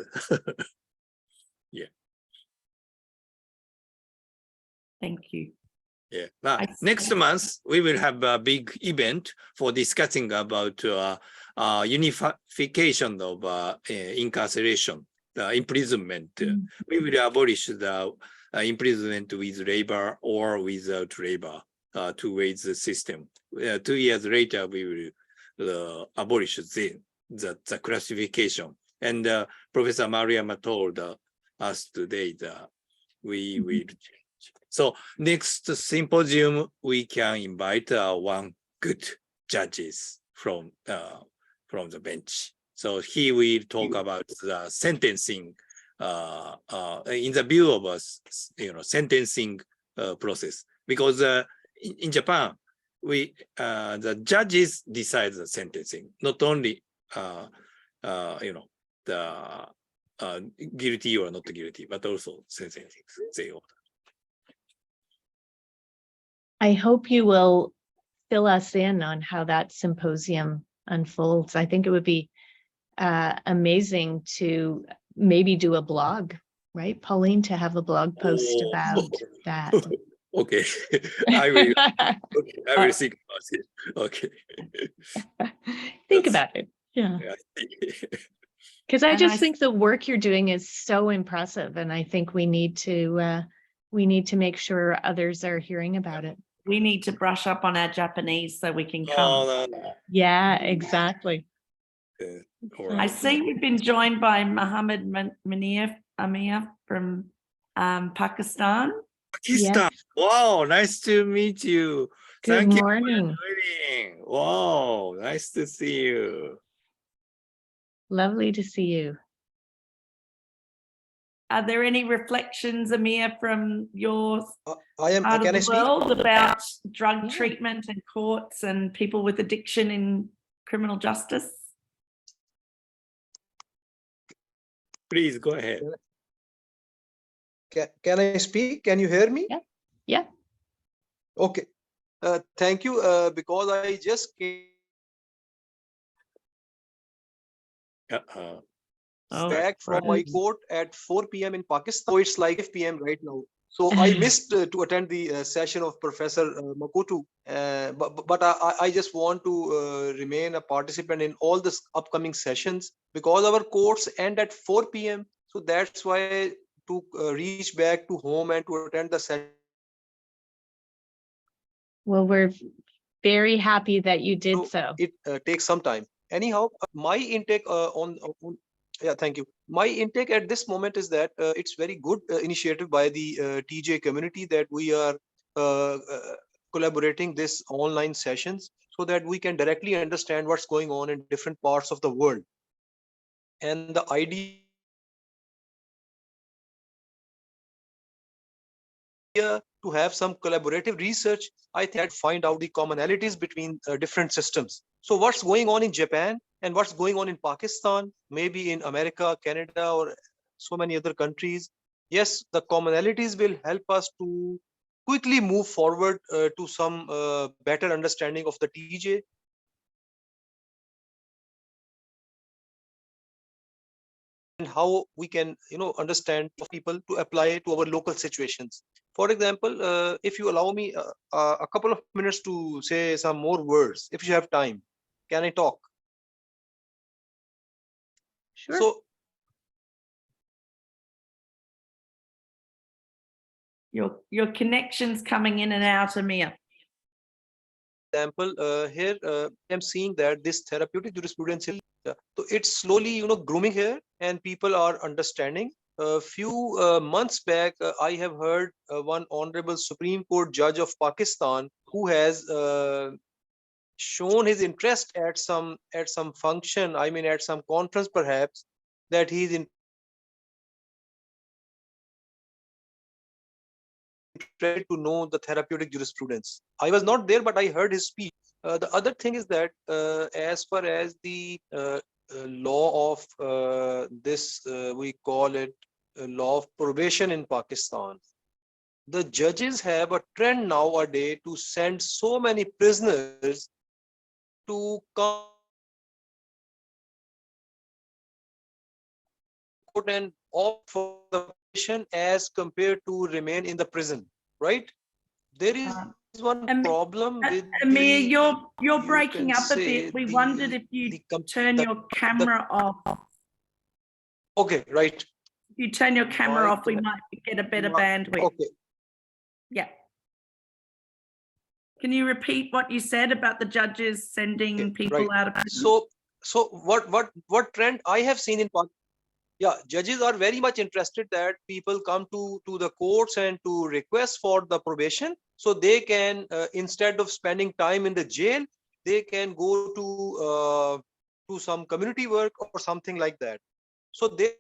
Yeah. Thank you. Yeah. Now, I next see. month, we will have a big event for discussing about unification of incarceration, the imprisonment. We will abolish the imprisonment with labor or without labor, two ways system. 2 years later, we will abolish the classification. And Professor Mariama told us today that we will change. So next symposium, we can invite one good judges from the bench. So he will talk about the sentencing in the view of us, sentencing process. Because in Japan, the judges decide the sentencing, not only the guilty or not guilty, but also sentencing. I hope you will fill us in on how that symposium unfolds. I think it would be amazing to maybe do a blog, right, Pauline, to have a blog post about that. Okay, I will think about it. Okay. Think That's- about it. Yeah. Yeah. Because I And just I- think the work you're doing is so impressive, and I think we need to make sure others are hearing about it. We need to brush up on our Japanese so we can come. Oh, no. Yeah, exactly. All I right. see we've been joined by Mohammed Munir Amir from Pakistan. Pakistan. Wow, nice to meet you. Good Thank you morning. for joining. Wow, nice to see you. Lovely to see you. Are there any reflections, Amir, from your I am. part Can I of the speak? world about drug Yeah. treatment and courts and people with addiction in criminal justice? Please go ahead. Can I speak? Can you hear me? Yeah. Yeah. Okay. Thank you. Because I just came Uh-uh. Oh, back from my right. court at 4 p.m. in Pakistan. So it's like 5 p.m. right now. So I missed to attend the session of Professor Makoto. But I just want to remain a participant in all the upcoming sessions because our courts end at 4 p.m. So that's why to reach back to home and to attend the session. Well, we're very happy that you did so. It takes some time. Anyhow, my intake yeah, thank you. My intake at this moment is that it's very good initiative by the TJ community that we are collaborating this online sessions so that we can directly understand what's going on in different parts of the world. And the idea to have some collaborative research, I think that find out the commonalities between different systems. So what's going on in Japan and what's going on in Pakistan, maybe in America, Canada, or so many other countries. Yes, the commonalities will help us to quickly move forward to some better understanding of the TJ. And how we can, understand people to apply to our local situations. For example, if you allow me a couple of minutes to say some more words, if you have time, can I talk? Sure. So your connection's coming in and out, Amir. example, here I'm seeing that this therapeutic jurisprudence, so it's slowly, grooming here, and people are understanding. A few months back, I have heard one honorable Supreme Court judge of Pakistan who has shown his interest at some function. I mean, at some conference, perhaps, that he's interested to know the therapeutic jurisprudence. I was not there, but I heard his speech. The other thing is that as far as the law of this, we call it law of probation in Pakistan. The judges have a trend nowadays to send so many prisoners to come and opt for the probation as compared to remain in the prison, right? there is one Amir- problem with Amir, the, you're you breaking can up a say bit. We the- wondered if you the turn your camera off. Okay, right. If you turn your camera My off, we ca- might get a better my- bandwidth. Okay. Yeah. Can you repeat what you said about the judges sending Okay, people right. out of prison? So what trend I have seen in Pakistan? Yeah, judges are very much interested that people come to the courts and to request for the probation, so they can instead of spending time in the jail, they can go to some community work or something like that. So there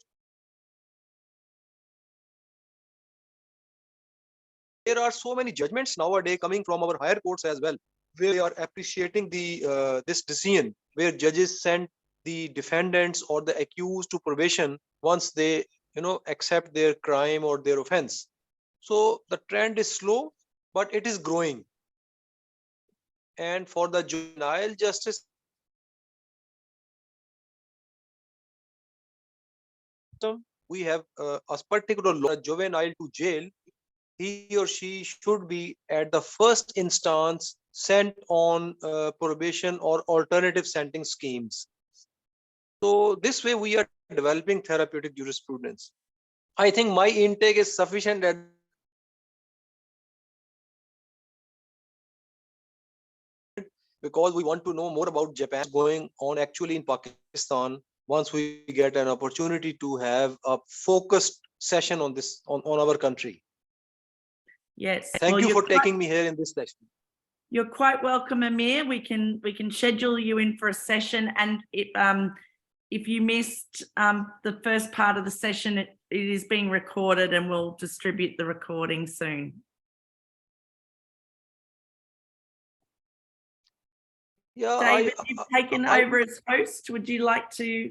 are so many judgments nowadays coming from our higher courts as well, where they are appreciating the this decision, where judges send the defendants or the accused to probation once they accept their crime or their offense. So the trend is slow, but it is growing. And for the juvenile justice system, we have a particular law, a juvenile to jail, he or she should be at the first instance sent on probation or alternative sentencing schemes. So this way we are developing therapeutic jurisprudence. I think my intake is sufficient at because we want to know more about Japan going on actually in Pakistan once we get an opportunity to have a focused session on this on our country. Yes. Thank well, you you're for quite- taking me here in this session. You're quite welcome, Amir. We can schedule you in for a session, and if you missed the first part of the session, it is being recorded, and we'll distribute the recording soon. Yeah, David, you've taken over as host. Would you like to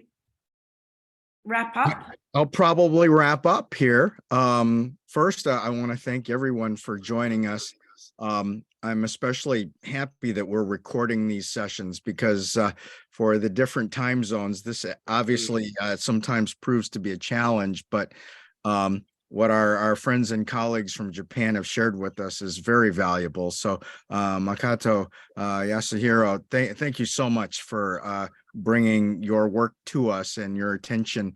wrap up? I'll probably wrap up here. First, I want to thank everyone for joining us. I'm especially happy that we're recording these sessions because for the different time zones, this obviously sometimes proves to be a challenge, but what our friends and colleagues from Japan have shared with us is very valuable. So Makoto Yasuhiro, thank you so much for bringing your work to us and your attention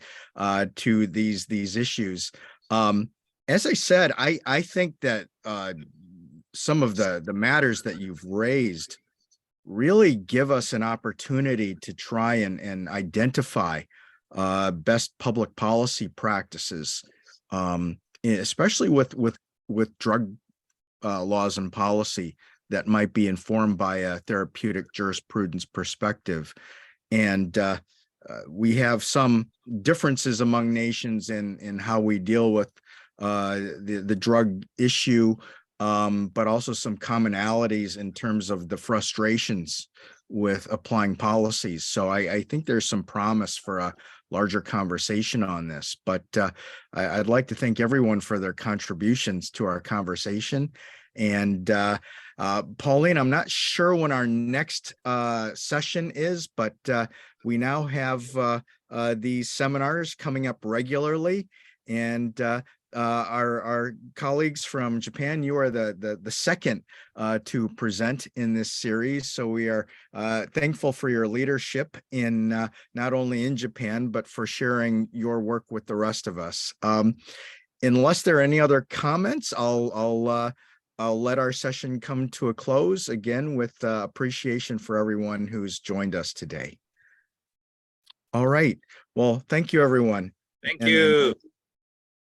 to these issues. As I said, I think that some of the matters that you've raised really give us an opportunity to try and identify best public policy practices, especially with drug laws and policy that might be informed by a therapeutic jurisprudence perspective. And we have some differences among nations in how we deal with the drug issue, but also some commonalities in terms of the frustrations with applying policies. So I think there's some promise for a larger conversation on this, but I'd like to thank everyone for their contributions to our conversation. And Pauline, I'm not sure when our next session is, but we now have these seminars coming up regularly. And our colleagues from Japan, you are the second to present in this series. So we are thankful for your leadership in not only in Japan, but for sharing your work with the rest of us. Unless there are any other comments, I'll let our session come to a close again with appreciation for everyone who's joined us today. All right. Well, thank you, everyone. Thank And- you.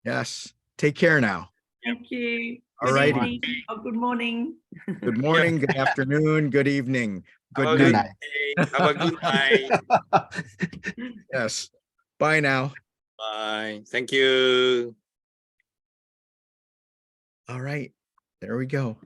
Yes. Take care now. Thank you. All Good righty. evening. Oh, good morning. Good morning, good afternoon, good evening, Have a good good night. day. Have a good night. Yes. Bye now. Bye. Thank you. All right. There we go.